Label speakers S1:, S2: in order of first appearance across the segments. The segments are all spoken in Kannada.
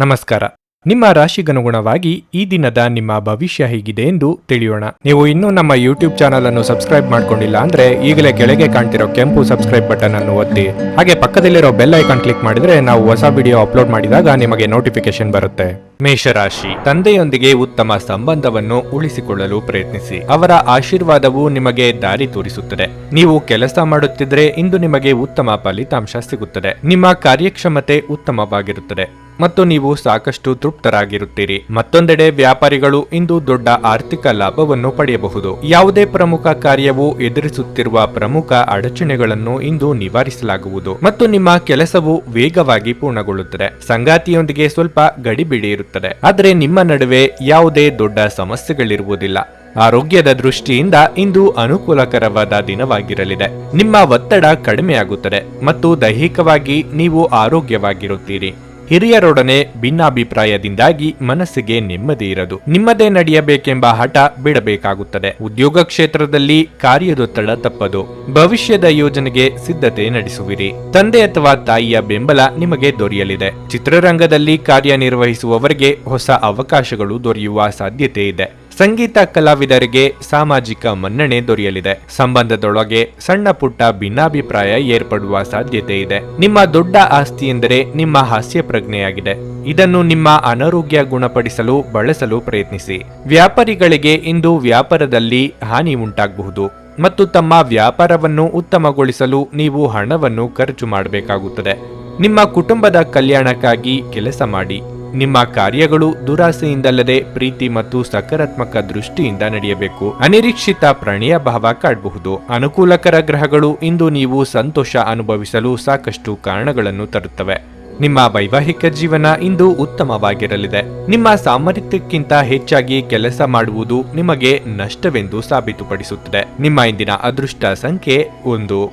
S1: ನಮಸ್ಕಾರ. ನಿಮ್ಮ ರಾಶಿಗನುಗುಣವಾಗಿ ಈ ದಿನದ ನಿಮ್ಮ ಭವಿಷ್ಯ ಹೇಗಿದೆ ಎಂದು ತಿಳಿಯೋಣ. ನೀವು ಇನ್ನೂ ನಮ್ಮ ಯೂಟ್ಯೂಬ್ ಚಾನಲ್ ಅನ್ನು ಸಬ್ಸ್ಕ್ರೈಬ್ ಮಾಡ್ಕೊಂಡಿಲ್ಲ ಅಂದ್ರೆ ಈಗಲೇ ಕೆಳಗೆ ಕಾಣ್ತಿರೋ ಕೆಂಪು ಸಬ್ಸ್ಕ್ರೈಬ್ ಬಟನ್ ಅನ್ನು ಒತ್ತಿ, ಹಾಗೆ ಪಕ್ಕದಲ್ಲಿರೋ ಬೆಲ್ ಐಕಾನ್ ಕ್ಲಿಕ್ ಮಾಡಿದ್ರೆ ನಾವು ಹೊಸ ವಿಡಿಯೋ ಅಪ್ಲೋಡ್ ಮಾಡಿದಾಗ ನಿಮಗೆ ನೋಟಿಫಿಕೇಶನ್ ಬರುತ್ತೆ. ಮೇಷರಾಶಿ, ತಂದೆಯೊಂದಿಗೆ ಉತ್ತಮ ಸಂಬಂಧವನ್ನು ಉಳಿಸಿಕೊಳ್ಳಲು ಪ್ರಯತ್ನಿಸಿ. ಅವರ ಆಶೀರ್ವಾದವು ನಿಮಗೆ ದಾರಿ ತೋರಿಸುತ್ತದೆ. ನೀವು ಕೆಲಸ ಮಾಡುತ್ತಿದ್ರೆ ಇಂದು ನಿಮಗೆ ಉತ್ತಮ ಫಲಿತಾಂಶ ಸಿಗುತ್ತದೆ. ನಿಮ್ಮ ಕಾರ್ಯಕ್ಷಮತೆ ಉತ್ತಮವಾಗಿರುತ್ತದೆ ಮತ್ತು ನೀವು ಸಾಕಷ್ಟು ತೃಪ್ತರಾಗಿರುತ್ತೀರಿ. ಮತ್ತೊಂದೆಡೆ ವ್ಯಾಪಾರಿಗಳು ಇಂದು ದೊಡ್ಡ ಆರ್ಥಿಕ ಲಾಭವನ್ನು ಪಡೆಯಬಹುದು. ಯಾವುದೇ ಪ್ರಮುಖ ಕಾರ್ಯವು ಎದುರಿಸುತ್ತಿರುವ ಪ್ರಮುಖ ಅಡಚಣೆಗಳನ್ನು ಇಂದು ನಿವಾರಿಸಲಾಗುವುದು ಮತ್ತು ನಿಮ್ಮ ಕೆಲಸವು ವೇಗವಾಗಿ ಪೂರ್ಣಗೊಳ್ಳುತ್ತದೆ. ಸಂಗಾತಿಯೊಂದಿಗೆ ಸ್ವಲ್ಪ ಗಡಿಬಿಡಿ ಇರುತ್ತದೆ, ಆದರೆ ನಿಮ್ಮ ನಡುವೆ ಯಾವುದೇ ದೊಡ್ಡ ಸಮಸ್ಯೆಗಳಿರುವುದಿಲ್ಲ. ಆರೋಗ್ಯದ ದೃಷ್ಟಿಯಿಂದ ಇಂದು ಅನುಕೂಲಕರವಾದ ದಿನವಾಗಿರಲಿದೆ. ನಿಮ್ಮ ಒತ್ತಡ ಕಡಿಮೆಯಾಗುತ್ತದೆ ಮತ್ತು ದೈಹಿಕವಾಗಿ ನೀವು ಆರೋಗ್ಯವಾಗಿರುತ್ತೀರಿ. ಹಿರಿಯರೊಡನೆ ಭಿನ್ನಾಭಿಪ್ರಾಯದಿಂದಾಗಿ ಮನಸ್ಸಿಗೆ ನೆಮ್ಮದಿ ಇರದು. ನಿಮ್ಮದೇ ನಡೆಯಬೇಕೆಂಬ ಹಠ ಬಿಡಬೇಕಾಗುತ್ತದೆ. ಉದ್ಯೋಗ ಕ್ಷೇತ್ರದಲ್ಲಿ ಕಾರ್ಯದೊತ್ತಡ ತಪ್ಪದು. ಭವಿಷ್ಯದ ಯೋಜನೆಗೆ ಸಿದ್ಧತೆ ನಡೆಸುವಿರಿ. ತಂದೆ ಅಥವಾ ತಾಯಿಯ ಬೆಂಬಲ ನಿಮಗೆ ದೊರೆಯಲಿದೆ. ಚಿತ್ರರಂಗದಲ್ಲಿ ಕಾರ್ಯನಿರ್ವಹಿಸುವವರಿಗೆ ಹೊಸ ಅವಕಾಶಗಳು ದೊರೆಯುವ ಸಾಧ್ಯತೆ ಇದೆ. ಸಂಗೀತ ಕಲಾವಿದರಿಗೆ ಸಾಮಾಜಿಕ ಮನ್ನಣೆ ದೊರೆಯಲಿದೆ. ಸಂಬಂಧದೊಳಗೆ ಸಣ್ಣ ಪುಟ್ಟ ಭಿನ್ನಾಭಿಪ್ರಾಯ ಏರ್ಪಡುವ ಸಾಧ್ಯತೆ ಇದೆ. ನಿಮ್ಮ ದೊಡ್ಡ ಆಸ್ತಿ ಎಂದರೆ ನಿಮ್ಮ ಹಾಸ್ಯ ಪ್ರಜ್ಞೆಯಾಗಿದೆ. ಇದನ್ನು ನಿಮ್ಮ ಅನಾರೋಗ್ಯ ಗುಣಪಡಿಸಲು ಬಳಸಲು ಪ್ರಯತ್ನಿಸಿ. ವ್ಯಾಪಾರಿಗಳಿಗೆ ಇಂದು ವ್ಯಾಪಾರದಲ್ಲಿ ಹಾನಿ ಉಂಟಾಗಬಹುದು ಮತ್ತು ತಮ್ಮ ವ್ಯಾಪಾರವನ್ನು ಉತ್ತಮಗೊಳಿಸಲು ನೀವು ಹಣವನ್ನು ಖರ್ಚು ಮಾಡಬೇಕಾಗುತ್ತದೆ. ನಿಮ್ಮ ಕುಟುಂಬದ ಕಲ್ಯಾಣಕ್ಕಾಗಿ ಕೆಲಸ ಮಾಡಿ. ನಿಮ್ಮ ಕಾರ್ಯಗಳು ದುರಾಸೆಯಿಂದಲ್ಲದೆ ಪ್ರೀತಿ ಮತ್ತು ಸಕಾರಾತ್ಮಕ ದೃಷ್ಟಿಯಿಂದ ನಡೆಯಬೇಕು. ಅನಿರೀಕ್ಷಿತ ಪ್ರಣಯ ಭಾವ ಕಾಡಬಹುದು. ಅನುಕೂಲಕರ ಗ್ರಹಗಳು ಇಂದು ನೀವು ಸಂತೋಷ ಅನುಭವಿಸಲು ಸಾಕಷ್ಟು ಕಾರಣಗಳನ್ನು ತರುತ್ತವೆ. ನಿಮ್ಮ ವೈವಾಹಿಕ ಜೀವನ ಇಂದು ಉತ್ತಮವಾಗಿರಲಿದೆ. ನಿಮ್ಮ ಸಾಮರ್ಥ್ಯಕ್ಕಿಂತ ಹೆಚ್ಚಾಗಿ ಕೆಲಸ ಮಾಡುವುದು ನಿಮಗೆ ನಷ್ಟವೆಂದು ಸಾಬೀತುಪಡಿಸುತ್ತದೆ. ನಿಮ್ಮ ಇಂದಿನ ಅದೃಷ್ಟ ಸಂಖ್ಯೆ 1.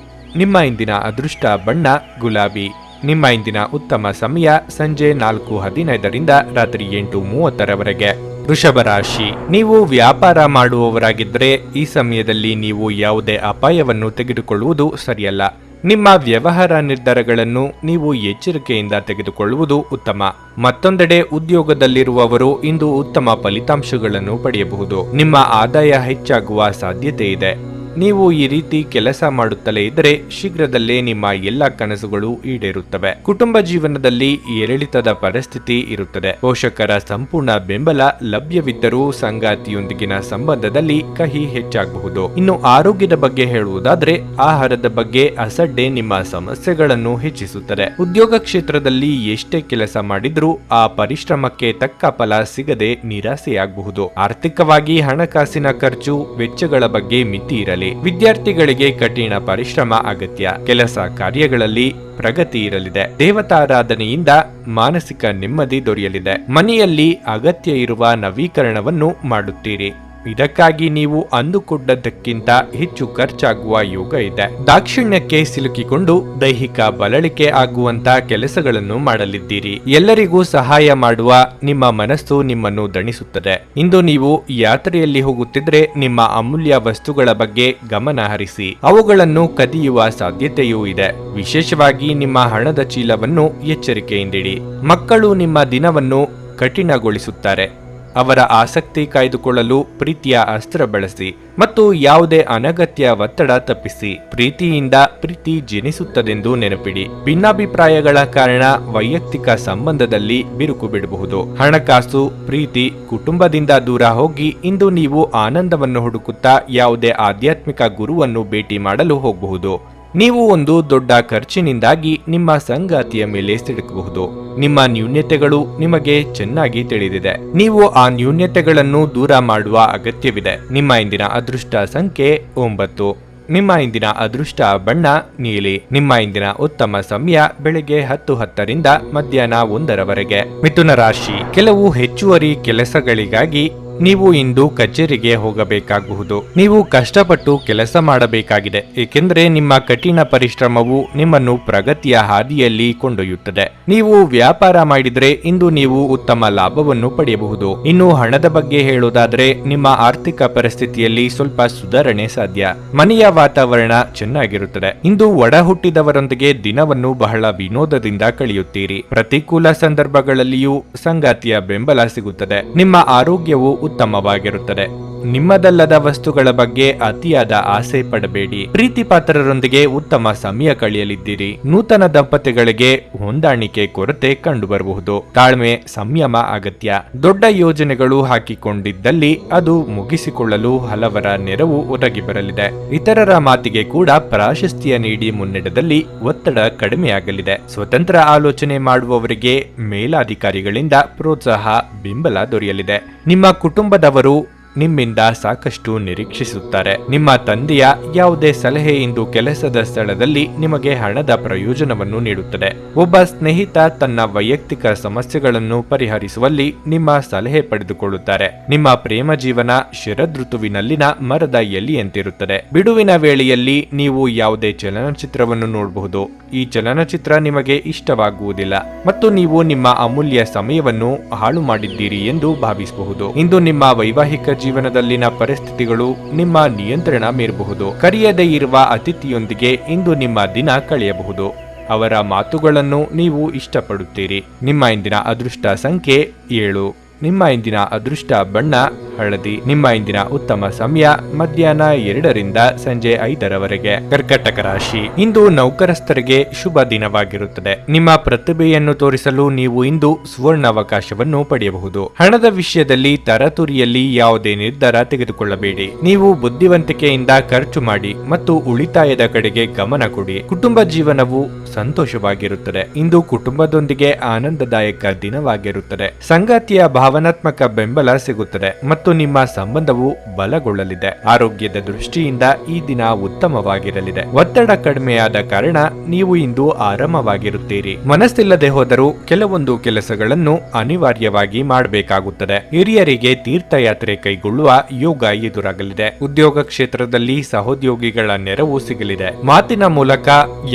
S1: ನಿಮ್ಮ ಇಂದಿನ ಅದೃಷ್ಟ ಬಣ್ಣ ಗುಲಾಬಿ. ನಿಮ್ಮ ಇಂದಿನ ಉತ್ತಮ ಸಮಯ ಸಂಜೆ 4:15ರಿಂದ ರಾತ್ರಿ 8:30ರವರೆಗೆ. ವೃಷಭ ರಾಶಿ, ನೀವು ವ್ಯಾಪಾರ ಮಾಡುವವರಾಗಿದ್ದರೆ ಈ ಸಮಯದಲ್ಲಿ ನೀವು ಯಾವುದೇ ಅಪಾಯವನ್ನು ತೆಗೆದುಕೊಳ್ಳುವುದು ಸರಿಯಲ್ಲ. ನಿಮ್ಮ ವ್ಯವಹಾರ ನಿರ್ಧಾರಗಳನ್ನು ನೀವು ಎಚ್ಚರಿಕೆಯಿಂದ ತೆಗೆದುಕೊಳ್ಳುವುದು ಉತ್ತಮ. ಮತ್ತೊಂದೆಡೆ ಉದ್ಯೋಗದಲ್ಲಿರುವವರು ಇಂದು ಉತ್ತಮ ಫಲಿತಾಂಶಗಳನ್ನು ಪಡೆಯಬಹುದು. ನಿಮ್ಮ ಆದಾಯ ಹೆಚ್ಚಾಗುವ ಸಾಧ್ಯತೆ ಇದೆ. ನೀವು ಈ ರೀತಿ ಕೆಲಸ ಮಾಡುತ್ತಲೇ ಇದ್ದರೆ ಶೀಘ್ರದಲ್ಲೇ ನಿಮ್ಮ ಎಲ್ಲ ಕನಸುಗಳು ಈಡೇರುತ್ತವೆ. ಕುಟುಂಬ ಜೀವನದಲ್ಲಿ ಏರಿಳಿತದ ಪರಿಸ್ಥಿತಿ ಇರುತ್ತದೆ. ಪೋಷಕರ ಸಂಪೂರ್ಣ ಬೆಂಬಲ ಲಭ್ಯವಿದ್ದರೂ ಸಂಗಾತಿಯೊಂದಿಗಿನ ಸಂಬಂಧದಲ್ಲಿ ಕಹಿ ಹೆಚ್ಚಾಗಬಹುದು. ಇನ್ನು ಆರೋಗ್ಯದ ಬಗ್ಗೆ ಹೇಳುವುದಾದ್ರೆ ಆಹಾರದ ಬಗ್ಗೆ ಅಸಡ್ಡೆ ನಿಮ್ಮ ಸಮಸ್ಯೆಗಳನ್ನು ಹೆಚ್ಚಿಸುತ್ತದೆ. ಉದ್ಯೋಗ ಕ್ಷೇತ್ರದಲ್ಲಿ ಎಷ್ಟೇ ಕೆಲಸ ಮಾಡಿದ್ರೂ ಆ ಪರಿಶ್ರಮಕ್ಕೆ ತಕ್ಕ ಫಲ ಸಿಗದೆ ನಿರಾಸೆಯಾಗಬಹುದು. ಆರ್ಥಿಕವಾಗಿ ಹಣಕಾಸಿನ ಖರ್ಚು ವೆಚ್ಚಗಳ ಬಗ್ಗೆ ಮಿತಿ ಇರಲಿ. ವಿದ್ಯಾರ್ಥಿಗಳಿಗೆ ಕಠಿಣ ಪರಿಶ್ರಮ ಅಗತ್ಯ. ಕೆಲಸ ಕಾರ್ಯಗಳಲ್ಲಿ ಪ್ರಗತಿ ಇರಲಿದೆ. ದೇವತಾರಾಧನೆಯಿಂದ ಮಾನಸಿಕ ನೆಮ್ಮದಿ ದೊರೆಯಲಿದೆ. ಮನೆಯಲ್ಲಿ ಅಗತ್ಯ ಇರುವ ನವೀಕರಣವನ್ನು ಮಾಡುತ್ತೀರಿ. ಇದಕ್ಕಾಗಿ ನೀವು ಅಂದುಕೊಂಡದ್ದಕ್ಕಿಂತ ಹೆಚ್ಚು ಖರ್ಚಾಗುವ ಯೋಗ ಇದೆ. ದಾಕ್ಷಿಣ್ಯಕ್ಕೆ ಸಿಲುಕಿಕೊಂಡು ದೈಹಿಕ ಬಳಲಿಕೆ ಆಗುವಂತ ಕೆಲಸಗಳನ್ನು ಮಾಡಲಿದ್ದೀರಿ. ಎಲ್ಲರಿಗೂ ಸಹಾಯ ಮಾಡುವ ನಿಮ್ಮ ಮನಸ್ಸು ನಿಮ್ಮನ್ನು ದಣಿಸುತ್ತದೆ. ಇಂದು ನೀವು ಯಾತ್ರೆಯಲ್ಲಿ ಹೋಗುತ್ತಿದ್ರೆ ನಿಮ್ಮ ಅಮೂಲ್ಯ ವಸ್ತುಗಳ ಬಗ್ಗೆ ಗಮನ ಹರಿಸಿ. ಅವುಗಳನ್ನು ಕದಿಯುವ ಸಾಧ್ಯತೆಯೂ ಇದೆ. ವಿಶೇಷವಾಗಿ ನಿಮ್ಮ ಹಣದ ಚೀಲವನ್ನು ಎಚ್ಚರಿಕೆಯಿಂದಿಡಿ. ಮಕ್ಕಳು ನಿಮ್ಮ ದಿನವನ್ನು ಕಠಿಣಗೊಳಿಸುತ್ತಾರೆ. ಅವರ ಆಸಕ್ತಿ ಕಾಯ್ದುಕೊಳ್ಳಲು ಪ್ರೀತಿಯ ಅಸ್ತ್ರ ಬಳಸಿ ಮತ್ತು ಯಾವುದೇ ಅನಗತ್ಯ ಒತ್ತಡ ತಪ್ಪಿಸಿ. ಪ್ರೀತಿಯಿಂದ ಪ್ರೀತಿ ಜನಿಸುತ್ತದೆಂದು ನೆನಪಿಡಿ. ಭಿನ್ನಾಭಿಪ್ರಾಯಗಳ ಕಾರಣ ವೈಯಕ್ತಿಕ ಸಂಬಂಧದಲ್ಲಿ ಬಿರುಕು ಬಿಡಬಹುದು. ಹಣಕಾಸು, ಪ್ರೀತಿ, ಕುಟುಂಬದಿಂದ ದೂರ ಹೋಗಿ ಇಂದು ನೀವು ಆನಂದವನ್ನು ಹುಡುಕುತ್ತಾ ಯಾವುದೇ ಆಧ್ಯಾತ್ಮಿಕ ಗುರುವನ್ನು ಭೇಟಿ ಮಾಡಲು ಹೋಗಬಹುದು. ನೀವು ಒಂದು ದೊಡ್ಡ ಖರ್ಚಿನಿಂದಾಗಿ ನಿಮ್ಮ ಸಂಗಾತಿಯ ಮೇಲೆ ಸಿಲುಕಬಹುದು. ನಿಮ್ಮ ನ್ಯೂನ್ಯತೆಗಳು ನಿಮಗೆ ಚೆನ್ನಾಗಿ ತಿಳಿದಿದೆ. ನೀವು ಆ ನ್ಯೂನ್ಯತೆಗಳನ್ನು ದೂರ ಮಾಡುವ ಅಗತ್ಯವಿದೆ. ನಿಮ್ಮ ಇಂದಿನ ಅದೃಷ್ಟ ಸಂಖ್ಯೆ 9. ನಿಮ್ಮ ಇಂದಿನ ಅದೃಷ್ಟ ಬಣ್ಣ ನೀಲಿ. ನಿಮ್ಮ ಇಂದಿನ ಉತ್ತಮ ಸಮಯ ಬೆಳಗ್ಗೆ 10:10ರಿಂದ ಮಧ್ಯಾಹ್ನ 1ರವರೆಗೆ. ಮಿಥುನ ರಾಶಿ, ಕೆಲವು ಹೆಚ್ಚುವರಿ ಕೆಲಸಗಳಿಗಾಗಿ ನೀವು ಇಂದು ಕಚೇರಿಗೆ ಹೋಗಬೇಕಾಗಬಹುದು. ನೀವು ಕಷ್ಟಪಟ್ಟು ಕೆಲಸ ಮಾಡಬೇಕಾಗಿದೆ, ಏಕೆಂದರೆ ನಿಮ್ಮ ಕಠಿಣ ಪರಿಶ್ರಮವು ನಿಮ್ಮನ್ನು ಪ್ರಗತಿಯ ಹಾದಿಯಲ್ಲಿ ಕೊಂಡೊಯ್ಯುತ್ತದೆ. ನೀವು ವ್ಯಾಪಾರ ಮಾಡಿದ್ರೆ ಇಂದು ನೀವು ಉತ್ತಮ ಲಾಭವನ್ನು ಪಡೆಯಬಹುದು. ಇನ್ನು ಹಣದ ಬಗ್ಗೆ ಹೇಳೋದಾದ್ರೆ ನಿಮ್ಮ ಆರ್ಥಿಕ ಪರಿಸ್ಥಿತಿಯಲ್ಲಿ ಸ್ವಲ್ಪ ಸುಧಾರಣೆ ಸಾಧ್ಯ. ಮನೆಯ ವಾತಾವರಣ ಚೆನ್ನಾಗಿರುತ್ತದೆ. ಇಂದು ಒಡ ಹುಟ್ಟಿದವರೊಂದಿಗೆ ದಿನವನ್ನು ಬಹಳ ವಿನೋದದಿಂದ ಕಳೆಯುತ್ತೀರಿ. ಪ್ರತಿಕೂಲ ಸಂದರ್ಭಗಳಲ್ಲಿಯೂ ಸಂಗಾತಿಯ ಬೆಂಬಲ ಸಿಗುತ್ತದೆ. ನಿಮ್ಮ ಆರೋಗ್ಯವು ಉತ್ತಮವಾಗಿರುತ್ತದೆ. ನಿಮ್ಮದಲ್ಲದ ವಸ್ತುಗಳ ಬಗ್ಗೆ ಅತಿಯಾದ ಆಸೆ ಪಡಬೇಡಿ. ಪ್ರೀತಿ ಪಾತ್ರರೊಂದಿಗೆ ಉತ್ತಮ ಸಮಯ ಕಳೆಯಲಿದ್ದೀರಿ. ನೂತನ ದಂಪತಿಗಳಿಗೆ ಹೊಂದಾಣಿಕೆ ಕೊರತೆ ಕಂಡುಬರಬಹುದು. ತಾಳ್ಮೆ, ಸಂಯಮ ಅಗತ್ಯ. ದೊಡ್ಡ ಯೋಜನೆಗಳು ಹಾಕಿಕೊಂಡಿದ್ದಲ್ಲಿ ಅದು ಮುಗಿಸಿಕೊಳ್ಳಲು ಹಲವರ ನೆರವು ಒದಗಿ ಬರಲಿದೆ. ಇತರರ ಮಾತಿಗೆ ಕೂಡ ಪ್ರಾಶಸ್ತ್ಯ ನೀಡಿ ಮುನ್ನಡೆದಲ್ಲಿ ಒತ್ತಡ ಕಡಿಮೆಯಾಗಲಿದೆ. ಸ್ವತಂತ್ರ ಆಲೋಚನೆ ಮಾಡುವವರಿಗೆ ಮೇಲಾಧಿಕಾರಿಗಳಿಂದ ಪ್ರೋತ್ಸಾಹ, ಬೆಂಬಲ ದೊರೆಯಲಿದೆ. ನಿಮ್ಮ ಕುಟುಂಬದವರು ನಿಮ್ಮಿಂದ ಸಾಕಷ್ಟು ನಿರೀಕ್ಷಿಸುತ್ತಾರೆ. ನಿಮ್ಮ ತಂದೆಯ ಯಾವುದೇ ಸಲಹೆ ಇಂದು ಕೆಲಸದ ಸ್ಥಳದಲ್ಲಿ ನಿಮಗೆ ಹಣದ ಪ್ರಯೋಜನವನ್ನು ನೀಡುತ್ತದೆ. ಒಬ್ಬ ಸ್ನೇಹಿತ ತನ್ನ ವೈಯಕ್ತಿಕ ಸಮಸ್ಯೆಗಳನ್ನು ಪರಿಹರಿಸುವಲ್ಲಿ ನಿಮ್ಮ ಸಲಹೆ ಪಡೆದುಕೊಳ್ಳುತ್ತಾರೆ. ನಿಮ್ಮ ಪ್ರೇಮ ಜೀವನ ಶರದೃತುವಿನಲ್ಲಿನ ಮರದ ಎಲೆಯಂತಿರುತ್ತದೆ. ಬಿಡುವಿನ ವೇಳೆಯಲ್ಲಿ ನೀವು ಯಾವುದೇ ಚಲನಚಿತ್ರವನ್ನು ನೋಡಬಹುದು. ಈ ಚಲನಚಿತ್ರ ನಿಮಗೆ ಇಷ್ಟವಾಗುವುದಿಲ್ಲ ಮತ್ತು ನೀವು ನಿಮ್ಮ ಅಮೂಲ್ಯ ಸಮಯವನ್ನು ಹಾಳು ಮಾಡಿದ್ದೀರಿ ಎಂದು ಭಾವಿಸಬಹುದು. ಇಂದು ನಿಮ್ಮ ವೈವಾಹಿಕ ಜೀವನದಲ್ಲಿನ ಪರಿಸ್ಥಿತಿಗಳು ನಿಮ್ಮ ನಿಯಂತ್ರಣ ಮೀರಬಹುದು. ಕರೆಯದೇ ಇರುವ ಅತಿಥಿಯೊಂದಿಗೆ ಇಂದು ನಿಮ್ಮ ದಿನ ಕಳೆಯಬಹುದು. ಅವರ ಮಾತುಗಳನ್ನು ನೀವು ಇಷ್ಟಪಡುತ್ತೀರಿ. ನಿಮ್ಮ ಇಂದಿನ ಅದೃಷ್ಟ ಸಂಖ್ಯೆ 7. ನಿಮ್ಮ ಇಂದಿನ ಅದೃಷ್ಟ ಬಣ್ಣ ಹಳದಿ. ನಿಮ್ಮ ಇಂದಿನ ಉತ್ತಮ ಸಮಯ ಮಧ್ಯಾಹ್ನ 2 ರಿಂದ ಸಂಜೆ 5 ಕರ್ಕಟಕ ರಾಶಿ. ಇಂದು ನೌಕರಸ್ಥರಿಗೆ ಶುಭ ದಿನವಾಗಿರುತ್ತದೆ. ನಿಮ್ಮ ಪ್ರತಿಭೆಯನ್ನು ತೋರಿಸಲು ನೀವು ಇಂದು ಸುವರ್ಣಾವಕಾಶವನ್ನು ಪಡೆಯಬಹುದು. ಹಣದ ವಿಷಯದಲ್ಲಿ ತರಾತುರಿಯಲ್ಲಿ ಯಾವುದೇ ನಿರ್ಧಾರ ತೆಗೆದುಕೊಳ್ಳಬೇಡಿ. ನೀವು ಬುದ್ಧಿವಂತಿಕೆಯಿಂದ ಖರ್ಚು ಮಾಡಿ ಮತ್ತು ಉಳಿತಾಯದ ಕಡೆಗೆ ಗಮನ ಕೊಡಿ. ಕುಟುಂಬ ಜೀವನವು ಸಂತೋಷವಾಗಿರುತ್ತದೆ. ಇಂದು ಕುಟುಂಬದೊಂದಿಗೆ ಆನಂದದಾಯಕ ದಿನವಾಗಿರುತ್ತದೆ. ಸಂಗಾತಿಯ ಭಾವನಾತ್ಮಕ ಬೆಂಬಲ ಸಿಗುತ್ತದೆ ಮತ್ತು ನಿಮ್ಮ ಸಂಬಂಧವು ಬಲಗೊಳ್ಳಲಿದೆ. ಆರೋಗ್ಯದ ದೃಷ್ಟಿಯಿಂದ ಈ ದಿನ ಉತ್ತಮವಾಗಿರಲಿದೆ. ಒತ್ತಡ ಕಡಿಮೆಯಾದ ಕಾರಣ ನೀವು ಇಂದು ಆರಾಮವಾಗಿರುತ್ತೀರಿ. ಮನಸ್ಸಿಲ್ಲದೆ ಹೋದರೂ ಕೆಲವೊಂದು ಕೆಲಸಗಳನ್ನು ಅನಿವಾರ್ಯವಾಗಿ ಮಾಡಬೇಕಾಗುತ್ತದೆ. ಹಿರಿಯರಿಗೆ ತೀರ್ಥಯಾತ್ರೆ ಕೈಗೊಳ್ಳುವ ಯೋಗ ಎದುರಾಗಲಿದೆ. ಉದ್ಯೋಗ ಕ್ಷೇತ್ರದಲ್ಲಿ ಸಹೋದ್ಯೋಗಿಗಳ ನೆರವು ಸಿಗಲಿದೆ. ಮಾತಿನ ಮೂಲಕ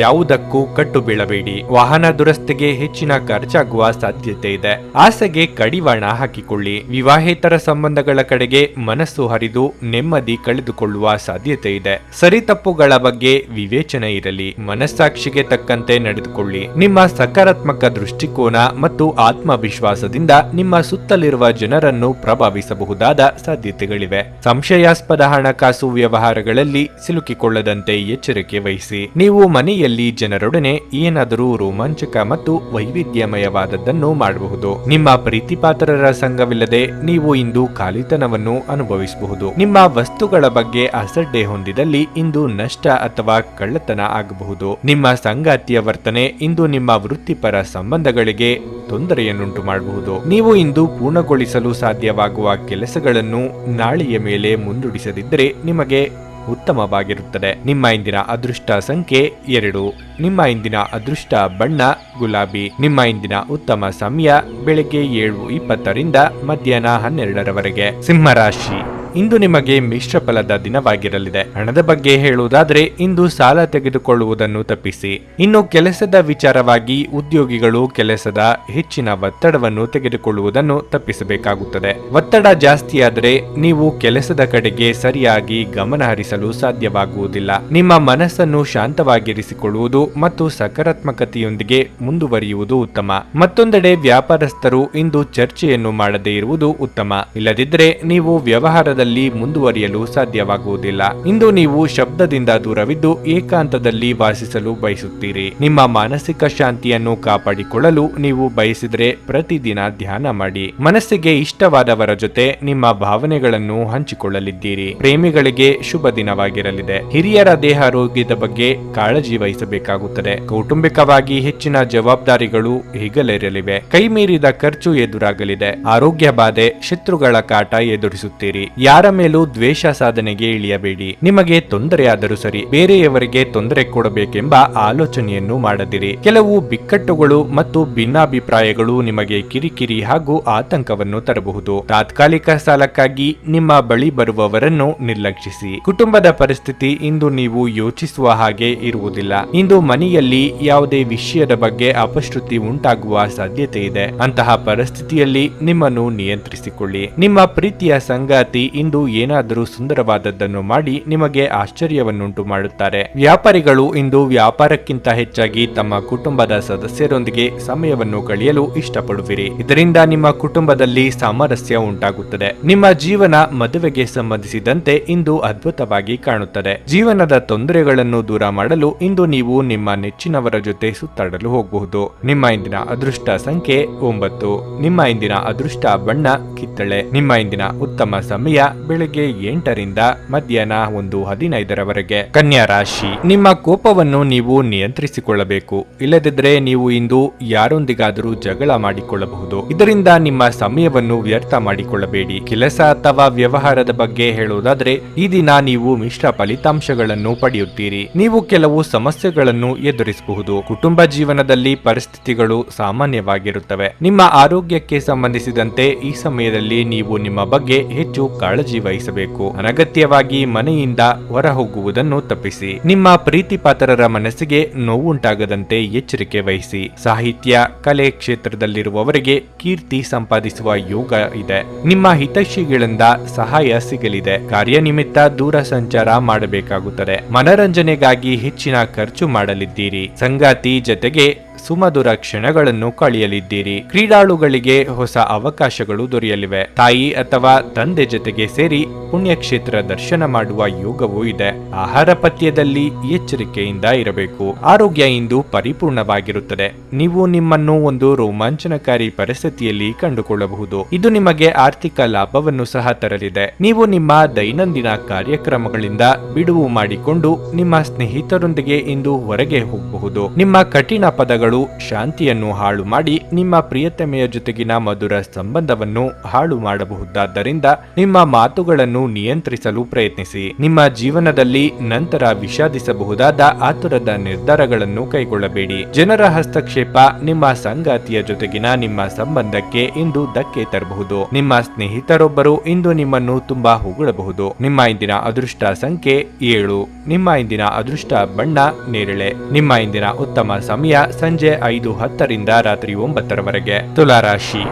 S1: ಯಾವುದಕ್ಕೂ ಕಟ್ಟು ಬೀಳಬೇಡಿ. ವಾಹನ ದುರಸ್ತಿಗೆ ಹೆಚ್ಚಿನ ಖರ್ಚಾಗುವ ಸಾಧ್ಯತೆ ಇದೆ. ಆಸೆಗೆ ಕಡಿವಾಣ ಹಾಕಿಕೊಳ್ಳಿ. ವಿವಾಹೇತರ ಸಂಬಂಧಗಳ ಕಡೆಗೆ ಮನಸ್ಸು ಹರಿದು ನೆಮ್ಮದಿ ಕಳೆದುಕೊಳ್ಳುವ ಸಾಧ್ಯತೆ ಇದೆ. ಸರಿತಪ್ಪುಗಳ ಬಗ್ಗೆ ವಿವೇಚನೆ ಇರಲಿ. ಮನಸ್ಸಾಕ್ಷಿಗೆ ತಕ್ಕಂತೆ ನಡೆದುಕೊಳ್ಳಿ. ನಿಮ್ಮ ಸಕಾರಾತ್ಮಕ ದೃಷ್ಟಿಕೋನ ಮತ್ತು ಆತ್ಮವಿಶ್ವಾಸದಿಂದ ನಿಮ್ಮ ಸುತ್ತಲಿರುವ ಜನರನ್ನು ಪ್ರಭಾವಿಸಬಹುದಾದ ಸಾಧ್ಯತೆಗಳಿವೆ. ಸಂಶಯಾಸ್ಪದ ಹಣಕಾಸು ವ್ಯವಹಾರಗಳಲ್ಲಿ ಸಿಲುಕಿಕೊಳ್ಳದಂತೆ ಎಚ್ಚರಿಕೆ ವಹಿಸಿ. ನೀವು ಮನೆಯಲ್ಲಿ ಜನರೊಡನೆ ಏನಾದರೂ ರೋಮಾಂಚಕ ಮತ್ತು ವೈವಿಧ್ಯಮಯವಾದದ್ದನ್ನು ಮಾಡಬಹುದು. ನಿಮ್ಮ ಪ್ರೀತಿಪಾತ್ರರ ಸಂಘವಿಲ್ಲದೆ ನೀವು ಇಂದು ಖಾಲಿತನವನ್ನು ಅನುಭವಿಸಬಹುದು. ನಿಮ್ಮ ವಸ್ತುಗಳ ಬಗ್ಗೆ ಅಸಡ್ಡೆ ಹೊಂದಿದಲ್ಲಿ ಇಂದು ನಷ್ಟ ಅಥವಾ ಕಳ್ಳತನ ಆಗಬಹುದು. ನಿಮ್ಮ ಸಂಗಾತಿಯ ವರ್ತನೆ ಇಂದು ನಿಮ್ಮ ವೃತ್ತಿಪರ ಸಂಬಂಧಗಳಿಗೆ ತೊಂದರೆಯನ್ನುಂಟು ಮಾಡಬಹುದು. ನೀವು ಇಂದು ಪೂರ್ಣಗೊಳಿಸಲು ಸಾಧ್ಯವಾಗುವ ಕೆಲಸಗಳನ್ನು ನಾಳೆಯ ಮೇಲೆ ಮುಂದೂಡಿಸದಿದ್ದರೆ ನಿಮಗೆ ಉತ್ತಮವಾಗಿರುತ್ತದೆ. ನಿಮ್ಮ ಇಂದಿನ ಅದೃಷ್ಟ ಸಂಖ್ಯೆ 2. ನಿಮ್ಮ ಇಂದಿನ ಅದೃಷ್ಟ ಬಣ್ಣ ಗುಲಾಬಿ. ನಿಮ್ಮ ಇಂದಿನ ಉತ್ತಮ ಸಮಯ ಬೆಳಗ್ಗೆ 7:20 ರಿಂದ ಮಧ್ಯಾಹ್ನ 12 ಸಿಂಹರಾಶಿ. ಇಂದು ನಿಮಗೆ ಮಿಶ್ರ ಫಲದ ದಿನವಾಗಿರಲಿದೆ. ಹಣದ ಬಗ್ಗೆ ಹೇಳುವುದಾದ್ರೆ ಇಂದು ಸಾಲ ತೆಗೆದುಕೊಳ್ಳುವುದನ್ನು ತಪ್ಪಿಸಿ. ಇನ್ನು ಕೆಲಸದ ವಿಚಾರವಾಗಿ ಉದ್ಯೋಗಿಗಳು ಕೆಲಸದ ಹೆಚ್ಚಿನ ಒತ್ತಡವನ್ನು ತೆಗೆದುಕೊಳ್ಳುವುದನ್ನು ತಪ್ಪಿಸಬೇಕಾಗುತ್ತದೆ. ಒತ್ತಡ ಜಾಸ್ತಿಯಾದರೆ ನೀವು ಕೆಲಸದ ಕಡೆಗೆ ಸರಿಯಾಗಿ ಗಮನ ಹರಿಸಲು ಸಾಧ್ಯವಾಗುವುದಿಲ್ಲ. ನಿಮ್ಮ ಮನಸ್ಸನ್ನು ಶಾಂತವಾಗಿರಿಸಿಕೊಳ್ಳುವುದು ಮತ್ತು ಸಕಾರಾತ್ಮಕತೆಯೊಂದಿಗೆ ಮುಂದುವರಿಯುವುದು ಉತ್ತಮ. ಮತ್ತೊಂದೆಡೆ ವ್ಯಾಪಾರಸ್ಥರು ಇಂದು ಚರ್ಚೆಯನ್ನು ಮಾಡದೇ ಇರುವುದು ಉತ್ತಮ. ಇಲ್ಲದಿದ್ದರೆ ನೀವು ವ್ಯವಹಾರದ ಮುಂದುವರಿಯಲು ಸಾಧ್ಯವಾಗುವುದಿಲ್ಲ. ಇಂದು ನೀವು ಶಬ್ದದಿಂದ ದೂರವಿದ್ದು ಏಕಾಂತದಲ್ಲಿ ವಾಸಿಸಲು ಬಯಸುತ್ತೀರಿ. ನಿಮ್ಮ ಮಾನಸಿಕ ಶಾಂತಿಯನ್ನು ಕಾಪಾಡಿಕೊಳ್ಳಲು ನೀವು ಬಯಸಿದರೆ ಪ್ರತಿದಿನ ಧ್ಯಾನ ಮಾಡಿ. ಮನಸ್ಸಿಗೆ ಇಷ್ಟವಾದವರ ಜೊತೆ ನಿಮ್ಮ ಭಾವನೆಗಳನ್ನು ಹಂಚಿಕೊಳ್ಳಲಿದ್ದೀರಿ. ಪ್ರೇಮಿಗಳಿಗೆ ಶುಭ ದಿನವಾಗಿರಲಿದೆ. ಹಿರಿಯರ ದೇಹಾರೋಗ್ಯದ ಬಗ್ಗೆ ಕಾಳಜಿ ವಹಿಸಬೇಕಾಗುತ್ತದೆ. ಕೌಟುಂಬಿಕವಾಗಿ ಹೆಚ್ಚಿನ ಜವಾಬ್ದಾರಿಗಳು ಹೆಗಲೇರಲಿವೆ. ಕೈಮೀರಿದ ಖರ್ಚು ಎದುರಾಗಲಿದೆ. ಆರೋಗ್ಯ ಬಾಧೆ, ಶತ್ರುಗಳ ಕಾಟ ಎದುರಿಸುತ್ತೀರಿ. ಯಾರ ಮೇಲೂ ದ್ವೇಷ ಸಾಧನೆಗೆ ಇಳಿಯಬೇಡಿ. ನಿಮಗೆ ತೊಂದರೆಯಾದರೂ ಸರಿ, ಬೇರೆಯವರಿಗೆ ತೊಂದರೆ ಕೊಡಬೇಕೆಂಬ ಆಲೋಚನೆಯನ್ನು ಮಾಡದಿರಿ. ಕೆಲವು ಬಿಕ್ಕಟ್ಟುಗಳು ಮತ್ತು ಭಿನ್ನಾಭಿಪ್ರಾಯಗಳು ನಿಮಗೆ ಕಿರಿಕಿರಿ ಹಾಗೂ ಆತಂಕವನ್ನು ತರಬಹುದು. ತಾತ್ಕಾಲಿಕ ಸಾಲಕ್ಕಾಗಿ ನಿಮ್ಮ ಬಳಿ ಬರುವವರನ್ನು ನಿರ್ಲಕ್ಷಿಸಿ. ಕುಟುಂಬದ ಪರಿಸ್ಥಿತಿ ಇಂದು ನೀವು ಯೋಚಿಸುವ ಹಾಗೆ ಇರುವುದಿಲ್ಲ. ಇಂದು ಮನೆಯಲ್ಲಿ ಯಾವುದೇ ವಿಷಯದ ಬಗ್ಗೆ ಅಪಶ್ರುತಿ ಉಂಟಾಗುವ ಸಾಧ್ಯತೆ ಇದೆ. ಅಂತಹ ಪರಿಸ್ಥಿತಿಯಲ್ಲಿ ನಿಮ್ಮನ್ನು ನಿಯಂತ್ರಿಸಿಕೊಳ್ಳಿ. ನಿಮ್ಮ ಪ್ರೀತಿಯ ಸಂಗಾತಿ ಇಂದು ಏನಾದರೂ ಸುಂದರವಾದದ್ದನ್ನು ಮಾಡಿ ನಿಮಗೆ ಆಶ್ಚರ್ಯವನ್ನುಂಟು ಮಾಡುತ್ತಾರೆ. ವ್ಯಾಪಾರಿಗಳು ಇಂದು ವ್ಯಾಪಾರಕ್ಕಿಂತ ಹೆಚ್ಚಾಗಿ ತಮ್ಮ ಕುಟುಂಬದ ಸದಸ್ಯರೊಂದಿಗೆ ಸಮಯವನ್ನು ಕಳೆಯಲು ಇಷ್ಟಪಡುವಿರಿ. ಇದರಿಂದ ನಿಮ್ಮ ಕುಟುಂಬದಲ್ಲಿ ಸಾಮರಸ್ಯ ಉಂಟಾಗುತ್ತದೆ. ನಿಮ್ಮ ಜೀವನ ಮದುವೆಗೆ ಸಂಬಂಧಿಸಿದಂತೆ ಇಂದು ಅದ್ಭುತವಾಗಿ ಕಾಣುತ್ತದೆ. ಜೀವನದ ತೊಂದರೆಗಳನ್ನು ದೂರ ಮಾಡಲು ಇಂದು ನೀವು ನಿಮ್ಮ ನೆಚ್ಚಿನವರ ಜೊತೆ ಸುತ್ತಾಡಲು ಹೋಗಬಹುದು. ನಿಮ್ಮ ಇಂದಿನ ಅದೃಷ್ಟ ಸಂಖ್ಯೆ 9. ನಿಮ್ಮ ಇಂದಿನ ಅದೃಷ್ಟ ಬಣ್ಣ ಕಿತ್ತಳೆ. ನಿಮ್ಮ ಇಂದಿನ ಉತ್ತಮ ಸಮಯ ಬೆಳಗ್ಗೆ 8ರಿಂದ ಮಧ್ಯಾಹ್ನ 1:15 ಕನ್ಯಾ ರಾಶಿ. ನಿಮ್ಮ ಕೋಪವನ್ನು ನೀವು ನಿಯಂತ್ರಿಸಿಕೊಳ್ಳಬೇಕು. ಇಲ್ಲದಿದ್ದರೆ ನೀವು ಇಂದು ಯಾರೊಂದಿಗಾದರೂ ಜಗಳ ಮಾಡಿಕೊಳ್ಳಬಹುದು. ಇದರಿಂದ ನಿಮ್ಮ ಸಮಯವನ್ನು ವ್ಯರ್ಥ ಮಾಡಿಕೊಳ್ಳಬೇಡಿ. ಕೆಲಸ ಅಥವಾ ವ್ಯವಹಾರದ ಬಗ್ಗೆ ಹೇಳುವುದಾದರೆ ಈ ದಿನ ನೀವು ಮಿಶ್ರ ಫಲಿತಾಂಶಗಳನ್ನು ಪಡೆಯುತ್ತೀರಿ. ನೀವು ಕೆಲವು ಸಮಸ್ಯೆಗಳನ್ನು ಎದುರಿಸಬಹುದು. ಕುಟುಂಬ ಜೀವನದಲ್ಲಿ ಪರಿಸ್ಥಿತಿಗಳು ಸಾಮಾನ್ಯವಾಗಿರುತ್ತವೆ. ನಿಮ್ಮ ಆರೋಗ್ಯಕ್ಕೆ ಸಂಬಂಧಿಸಿದಂತೆ ಈ ಸಮಯದಲ್ಲಿ ನೀವು ನಿಮ್ಮ ಬಗ್ಗೆ ಹೆಚ್ಚು ಕಾಳಜಿ ವಹಿಸಬೇಕು. ಅನಗತ್ಯವಾಗಿ ಮನೆಯಿಂದ ಹೊರ ಹೋಗುವುದನ್ನು ತಪ್ಪಿಸಿ. ನಿಮ್ಮ ಪ್ರೀತಿ ಪಾತ್ರರ ಮನಸ್ಸಿಗೆ ನೋವುಂಟಾಗದಂತೆ ಎಚ್ಚರಿಕೆ ವಹಿಸಿ. ಸಾಹಿತ್ಯ, ಕಲೆ ಕ್ಷೇತ್ರದಲ್ಲಿರುವವರಿಗೆ ಕೀರ್ತಿ ಸಂಪಾದಿಸುವ ಯೋಗ ಇದೆ. ನಿಮ್ಮ ಹಿತೈಷಿಗಳಿಂದ ಸಹಾಯ ಸಿಗಲಿದೆ. ಕಾರ್ಯನಿಮಿತ್ತ ದೂರ ಸಂಚಾರ ಮಾಡಬೇಕಾಗುತ್ತದೆ. ಮನರಂಜನೆಗಾಗಿ ಹೆಚ್ಚಿನ ಖರ್ಚು ಮಾಡಲಿದ್ದೀರಿ. ಸಂಗಾತಿ ಜೊತೆಗೆ ಸುಮಧುರ ಕ್ಷಣಗಳನ್ನು ಕಳೆಯಲಿದ್ದೀರಿ. ಕ್ರೀಡಾಳುಗಳಿಗೆ ಹೊಸ ಅವಕಾಶಗಳು ದೊರೆಯಲಿವೆ. ತಾಯಿ ಅಥವಾ ತಂದೆ ಜೊತೆಗೆ ಸೇರಿ ಪುಣ್ಯಕ್ಷೇತ್ರ ದರ್ಶನ ಮಾಡುವ ಯೋಗವೂ ಇದೆ. ಆಹಾರ ಪಥ್ಯದಲ್ಲಿ ಎಚ್ಚರಿಕೆಯಿಂದ ಇರಬೇಕು. ಆರೋಗ್ಯ ಇಂದು ಪರಿಪೂರ್ಣವಾಗಿರುತ್ತದೆ. ನೀವು ನಿಮ್ಮನ್ನು ಒಂದು ರೋಮಾಂಚನಕಾರಿ ಪರಿಸ್ಥಿತಿಯಲ್ಲಿ ಕಂಡುಕೊಳ್ಳಬಹುದು. ಇದು ನಿಮಗೆ ಆರ್ಥಿಕ ಲಾಭವನ್ನು ಸಹ ತರಲಿದೆ. ನೀವು ನಿಮ್ಮ ದೈನಂದಿನ ಕಾರ್ಯಕ್ರಮಗಳಿಂದ ಬಿಡುವು ಮಾಡಿಕೊಂಡು ನಿಮ್ಮ ಸ್ನೇಹಿತರೊಂದಿಗೆ ಇಂದು ಹೊರಗೆ ಹೋಗಬಹುದು. ನಿಮ್ಮ ಕಠಿಣ ಪದಗಳು ಶಾಂತಿಯನ್ನು ಹಾಳು ಮಾಡಿ ನಿಮ್ಮ ಪ್ರಿಯತಮೆಯ ಜೊತೆಗಿನ ಮಧುರ ಸಂಬಂಧವನ್ನು ಹಾಳು ಮಾಡಬಹುದಾದ್ದರಿಂದ ನಿಮ್ಮ ಮಾತುಗಳನ್ನು ನಿಯಂತ್ರಿಸಲು ಪ್ರಯತ್ನಿಸಿ. ನಿಮ್ಮ ಜೀವನದಲ್ಲಿ ನಂತರ ವಿಷಾದಿಸಬಹುದಾದ ಆತುರದ ನಿರ್ಧಾರಗಳನ್ನು ಕೈಗೊಳ್ಳಬೇಡಿ. ಜನರ ಹಸ್ತಕ್ಷೇಪ ನಿಮ್ಮ ಸಂಗಾತಿಯ ಜೊತೆಗಿನ ನಿಮ್ಮ ಸಂಬಂಧಕ್ಕೆ ಇಂದು ಧಕ್ಕೆ ತರಬಹುದು. ನಿಮ್ಮ ಸ್ನೇಹಿತರೊಬ್ಬರು ಇಂದು ನಿಮ್ಮನ್ನು ತುಂಬಾ ಹೊಗಳಬಹುದು. ನಿಮ್ಮ ಇಂದಿನ ಅದೃಷ್ಟ ಸಂಖ್ಯೆ 7. ನಿಮ್ಮ ಇಂದಿನ ಅದೃಷ್ಟ ಬಣ್ಣ ನೇರಳೆ. ನಿಮ್ಮ ಇಂದಿನ ಉತ್ತಮ ಸಮಯ ಸಂಜೆ 5:10ರಿಂದ ರಾತ್ರಿ 9:00 ತುಲಾರಾಶಿ.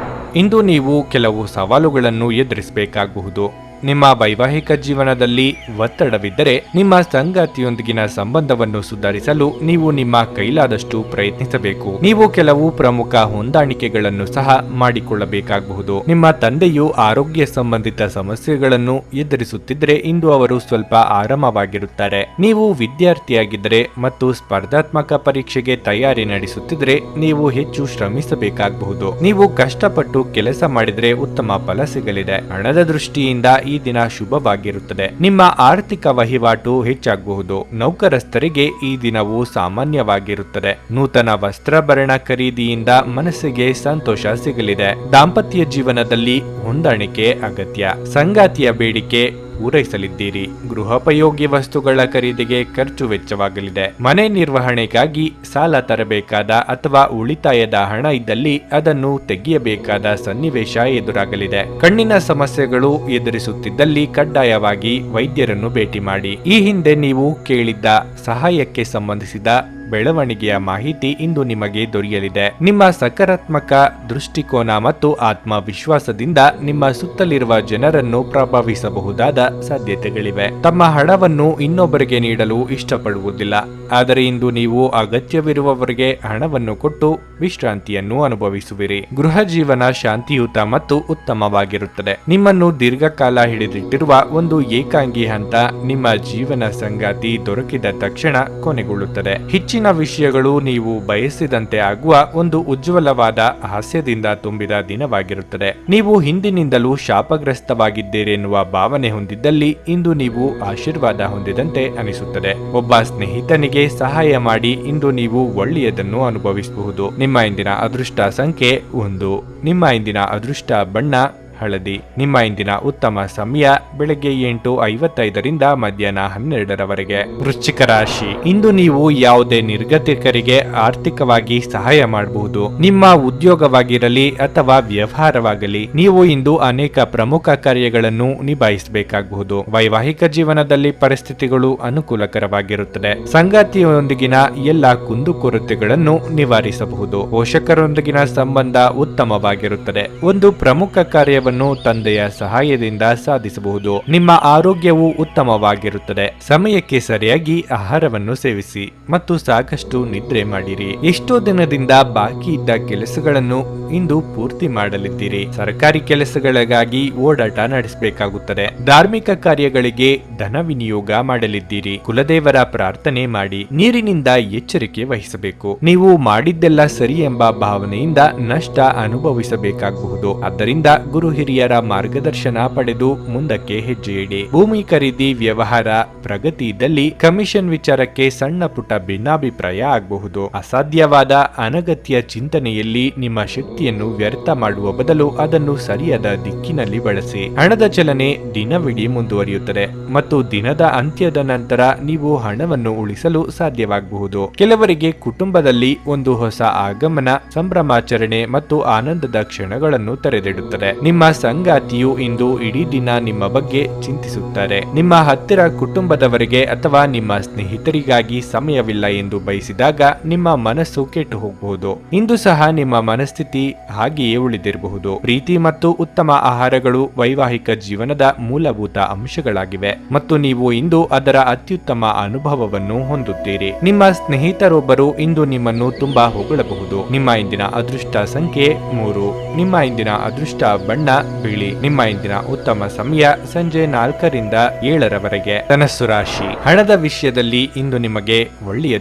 S1: ಇಂದು ನೀವು ಕೆಲವು ಸವಾಲುಗಳನ್ನು ಎದುರಿಸಬೇಕಾಗಬಹುದು. ನಿಮ್ಮ ವೈವಾಹಿಕ ಜೀವನದಲ್ಲಿ ಒತ್ತಡವಿದ್ದರೆ ನಿಮ್ಮ ಸಂಗಾತಿಯೊಂದಿಗಿನ ಸಂಬಂಧವನ್ನು ಸುಧಾರಿಸಲು ನೀವು ನಿಮ್ಮ ಕೈಲಾದಷ್ಟು ಪ್ರಯತ್ನಿಸಬೇಕು. ನೀವು ಕೆಲವು ಪ್ರಮುಖ ಹೊಂದಾಣಿಕೆಗಳನ್ನು ಸಹ ಮಾಡಿಕೊಳ್ಳಬೇಕಾಗಬಹುದು. ನಿಮ್ಮ ತಂದೆಯು ಆರೋಗ್ಯ ಸಂಬಂಧಿತ ಸಮಸ್ಯೆಗಳನ್ನು ಎದುರಿಸುತ್ತಿದ್ದರೆ ಇಂದು ಅವರು ಸ್ವಲ್ಪ ಆರಾಮವಾಗಿರುತ್ತಾರೆ. ನೀವು ವಿದ್ಯಾರ್ಥಿಯಾಗಿದ್ದರೆ ಮತ್ತು ಸ್ಪರ್ಧಾತ್ಮಕ ಪರೀಕ್ಷೆಗೆ ತಯಾರಿ ನಡೆಸುತ್ತಿದ್ದರೆ ನೀವು ಹೆಚ್ಚು ಶ್ರಮಿಸಬೇಕಾಗಬಹುದು. ನೀವು ಕಷ್ಟಪಟ್ಟು ಕೆಲಸ ಮಾಡಿದರೆ ಉತ್ತಮ ಫಲ ಸಿಗಲಿದೆ. ಹಣದ ದೃಷ್ಟಿಯಿಂದ ಈ ದಿನ ಶುಭವಾಗಿರುತ್ತದೆ. ನಿಮ್ಮ ಆರ್ಥಿಕ ವಹಿವಾಟು ಹೆಚ್ಚಾಗಬಹುದು. ನೌಕರಸ್ಥರಿಗೆ ಈ ದಿನವು ಸಾಮಾನ್ಯವಾಗಿರುತ್ತದೆ. ನೂತನ ವಸ್ತ್ರಾಭರಣ ಖರೀದಿಯಿಂದ ಮನಸ್ಸಿಗೆ ಸಂತೋಷ ಸಿಗಲಿದೆ. ದಾಂಪತ್ಯ ಜೀವನದಲ್ಲಿ ಹೊಂದಾಣಿಕೆ ಅಗತ್ಯ. ಸಂಗಾತಿಯ ಬೇಡಿಕೆ ಪೂರೈಸಲಿದ್ದೀರಿ. ಗೃಹೋಪಯೋಗಿ ವಸ್ತುಗಳ ಖರೀದಿಗೆ ಖರ್ಚು ವೆಚ್ಚವಾಗಲಿದೆ. ಮನೆ ನಿರ್ವಹಣೆಗಾಗಿ ಸಾಲ ತರಬೇಕಾದ ಅಥವಾ ಉಳಿತಾಯದ ಹಣ ಇದ್ದಲ್ಲಿ ಅದನ್ನು ತೆಗೆಯಬೇಕಾದ ಸನ್ನಿವೇಶ ಎದುರಾಗಲಿದೆ. ಕಣ್ಣಿನ ಸಮಸ್ಯೆಗಳು ಎದುರಿಸುತ್ತಿದ್ದಲ್ಲಿ ಕಡ್ಡಾಯವಾಗಿ ವೈದ್ಯರನ್ನು ಭೇಟಿ ಮಾಡಿ. ಈ ಹಿಂದೆ ನೀವು ಕೇಳಿದ್ದ ಸಹಾಯಕ್ಕೆ ಸಂಬಂಧಿಸಿದ ಬೆಳವಣಿಗೆಯ ಮಾಹಿತಿ ಇಂದು ನಿಮಗೆ ದೊರೆಯಲಿದೆ. ನಿಮ್ಮ ಸಕಾರಾತ್ಮಕ ದೃಷ್ಟಿಕೋನ ಮತ್ತು ಆತ್ಮವಿಶ್ವಾಸದಿಂದ ನಿಮ್ಮ ಸುತ್ತಲಿರುವ ಜನರನ್ನು ಪ್ರಭಾವಿಸಬಹುದಾದ ಸಾಧ್ಯತೆಗಳಿವೆ. ತಮ್ಮ ಹಣವನ್ನು ಇನ್ನೊಬ್ಬರಿಗೆ ನೀಡಲು ಇಷ್ಟಪಡುವುದಿಲ್ಲ, ಆದರೆ ಇಂದು ನೀವು ಅಗತ್ಯವಿರುವವರಿಗೆ ಹಣವನ್ನು ಕೊಟ್ಟು ವಿಶ್ರಾಂತಿಯನ್ನು ಅನುಭವಿಸುವಿರಿ. ಗೃಹ ಜೀವನ ಶಾಂತಿಯುತ ಮತ್ತು ಉತ್ತಮವಾಗಿರುತ್ತದೆ. ನಿಮ್ಮನ್ನು ದೀರ್ಘಕಾಲ ಹಿಡಿದಿಟ್ಟಿರುವ ಒಂದು ಏಕಾಂಗಿ ಹಂತ ನಿಮ್ಮ ಜೀವನ ಸಂಗಾತಿ ದೊರಕಿದ ತಕ್ಷಣ ಕೊನೆಗೊಳ್ಳುತ್ತದೆ. ಹೆಚ್ಚಿನ ವಿಷಯಗಳು ನೀವು ಬಯಸಿದಂತೆ ಆಗುವ ಒಂದು ಉಜ್ವಲವಾದ ಹಾಸ್ಯದಿಂದ ತುಂಬಿದ ದಿನವಾಗಿರುತ್ತದೆ. ನೀವು ಹಿಂದಿನಿಂದಲೂ ಶಾಪಗ್ರಸ್ತವಾಗಿದ್ದೀರಿ ಎನ್ನುವ ಭಾವನೆ ಹೊಂದಿದ್ದಲ್ಲಿ ಇಂದು ನೀವು ಆಶೀರ್ವಾದ ಹೊಂದಿದಂತೆ ಅನಿಸುತ್ತದೆ. ಒಬ್ಬ ಸ್ನೇಹಿತನಿಗೆ ಸಹಾಯ ಮಾಡಿ ಇಂದು ನೀವು ಒಳ್ಳೆಯದನ್ನು ಅನುಭವಿಸಬಹುದು. ನಿಮ್ಮ ಇಂದಿನ ಅದೃಷ್ಟ ಸಂಖ್ಯೆ 1. ನಿಮ್ಮ ಇಂದಿನ ಅದೃಷ್ಟ ಬಣ್ಣ ಹಳದಿ. ನಿಮ್ಮ ಇಂದಿನ ಉತ್ತಮ ಸಮಯ ಬೆಳಗ್ಗೆ 8:55ರಿಂದ ಮಧ್ಯಾಹ್ನ 12ರವರೆಗೆ. ವೃಶ್ಚಿಕ ರಾಶಿ, ಇಂದು ನೀವು ಯಾವುದೇ ನಿರ್ಗತಿಕರಿಗೆ ಆರ್ಥಿಕವಾಗಿ ಸಹಾಯ ಮಾಡಬಹುದು. ನಿಮ್ಮ ಉದ್ಯೋಗವಾಗಿರಲಿ ಅಥವಾ ವ್ಯವಹಾರವಾಗಲಿ, ನೀವು ಇಂದು ಅನೇಕ ಪ್ರಮುಖ ಕಾರ್ಯಗಳನ್ನು ನಿಭಾಯಿಸಬೇಕಾಗಬಹುದು. ವೈವಾಹಿಕ ಜೀವನದಲ್ಲಿ ಪರಿಸ್ಥಿತಿಗಳು ಅನುಕೂಲಕರವಾಗಿರುತ್ತದೆ. ಸಂಗಾತಿಯೊಂದಿಗಿನ ಎಲ್ಲ ಕುಂದುಕೊರತೆಗಳನ್ನು ನಿವಾರಿಸಬಹುದು. ಪೋಷಕರೊಂದಿಗಿನ ಸಂಬಂಧ ಉತ್ತಮವಾಗಿರುತ್ತದೆ. ಒಂದು ಪ್ರಮುಖ ಕಾರ್ಯವನ್ನು ತಂದೆಯ ಸಹಾಯದಿಂದ ಸಾಧಿಸಬಹುದು. ನಿಮ್ಮ ಆರೋಗ್ಯವು ಉತ್ತಮವಾಗಿರುತ್ತದೆ. ಸಮಯಕ್ಕೆ ಸರಿಯಾಗಿ ಆಹಾರವನ್ನು ಸೇವಿಸಿ ಮತ್ತು ಸಾಕಷ್ಟು ನಿದ್ರೆ ಮಾಡಿರಿ. ಎಷ್ಟೋ ದಿನದಿಂದ ಬಾಕಿ ಇದ್ದ ಕೆಲಸಗಳನ್ನು ಇಂದು ಪೂರ್ತಿ ಮಾಡಲಿದ್ದೀರಿ. ಸರ್ಕಾರಿ ಕೆಲಸಗಳಿಗಾಗಿ ಓಡಾಟ ನಡೆಸಬೇಕಾಗುತ್ತದೆ. ಧಾರ್ಮಿಕ ಕಾರ್ಯಗಳಿಗೆ ಧನ ವಿನಿಯೋಗ ಮಾಡಲಿದ್ದೀರಿ. ಕುಲದೇವರ ಪ್ರಾರ್ಥನೆ ಮಾಡಿ. ನೀರಿನಿಂದ ಎಚ್ಚರಿಕೆ ವಹಿಸಬೇಕು. ನೀವು ಮಾಡಿದ್ದೆಲ್ಲ ಸರಿ ಎಂಬ ಭಾವನೆಯಿಂದ ನಷ್ಟ ಅನುಭವಿಸಬೇಕಾಗಬಹುದು. ಆದ್ದರಿಂದ ಗುರು ಹಿರಿಯರ ಮಾರ್ಗದರ್ಶನ ಪಡೆದು ಮುಂದಕ್ಕೆ ಹೆಜ್ಜೆ ಇಡಿ. ಭೂಮಿ ಖರೀದಿ ವ್ಯವಹಾರ ಪ್ರಗತಿ ಇದ್ದಲ್ಲಿ ಕಮಿಷನ್ ವಿಚಾರಕ್ಕೆ ಸಣ್ಣ ಪುಟ್ಟ ಭಿನ್ನಾಭಿಪ್ರಾಯ ಆಗಬಹುದು. ಅಸಾಧ್ಯವಾದ ಅನಗತ್ಯ ಚಿಂತನೆಯಲ್ಲಿ ನಿಮ್ಮ ಶಕ್ತಿಯನ್ನು ವ್ಯರ್ಥ ಮಾಡುವ ಬದಲು ಅದನ್ನು ಸರಿಯಾದ ದಿಕ್ಕಿನಲ್ಲಿ ಬಳಸಿ. ಹಣದ ಚಲನೆ ದಿನವಿಡೀ ಮುಂದುವರಿಯುತ್ತದೆ ಮತ್ತು ದಿನದ ಅಂತ್ಯದ ನಂತರ ನೀವು ಹಣವನ್ನು ಉಳಿಸಲು ಸಾಧ್ಯವಾಗಬಹುದು. ಕೆಲವರಿಗೆ ಕುಟುಂಬದಲ್ಲಿ ಒಂದು ಹೊಸ ಆಗಮನ, ಸಂಭ್ರಮಾಚರಣೆ ಮತ್ತು ಆನಂದದ ಕ್ಷಣಗಳನ್ನು ತೆರೆದಿಡುತ್ತದೆ. ನಿಮ್ಮ ಸಂಗಾತಿಯು ಇಂದು ಇಡೀ ದಿನ ನಿಮ್ಮ ಬಗ್ಗೆ ಚಿಂತಿಸುತ್ತಾರೆ. ನಿಮ್ಮ ಹತ್ತಿರ ಕುಟುಂಬದವರಿಗೆ ಅಥವಾ ನಿಮ್ಮ ಸ್ನೇಹಿತರಿಗಾಗಿ ಸಮಯವಿಲ್ಲ ಎಂದು ಬಯಸಿದಾಗ ನಿಮ್ಮ ಮನಸ್ಸು ಕೆಟ್ಟು ಹೋಗಬಹುದು. ಇಂದು ಸಹ ನಿಮ್ಮ ಮನಸ್ಥಿತಿ ಹಾಗೆಯೇ ಉಳಿದಿರಬಹುದು. ಪ್ರೀತಿ ಮತ್ತು ಉತ್ತಮ ಆಹಾರಗಳು ವೈವಾಹಿಕ ಜೀವನದ ಮೂಲಭೂತ ಅಂಶಗಳಾಗಿವೆ ಮತ್ತು ನೀವು ಇಂದು ಅದರ ಅತ್ಯುತ್ತಮ ಅನುಭವವನ್ನು ಹೊಂದುತ್ತೀರಿ. ನಿಮ್ಮ ಸ್ನೇಹಿತರೊಬ್ಬರು ಇಂದು ನಿಮ್ಮನ್ನು ತುಂಬಾ ಹೊಗಳಬಹುದು. ನಿಮ್ಮ ಇಂದಿನ ಅದೃಷ್ಟ ಸಂಖ್ಯೆ 3. ನಿಮ್ಮ ಇಂದಿನ ಅದೃಷ್ಟ ಬಣ್ಣ ಬಿಳಿ. ನಿಮ್ಮ ಇಂದಿನ ಉತ್ತಮ ಸಮಯ ಸಂಜೆ 4ರಿಂದ 7ರವರೆಗೆ. ಧನಸ್ಸು ರಾಶಿ, ಹಣದ ವಿಷಯದಲ್ಲಿ ಇಂದು ನಿಮಗೆ ಒಳ್ಳೆಯ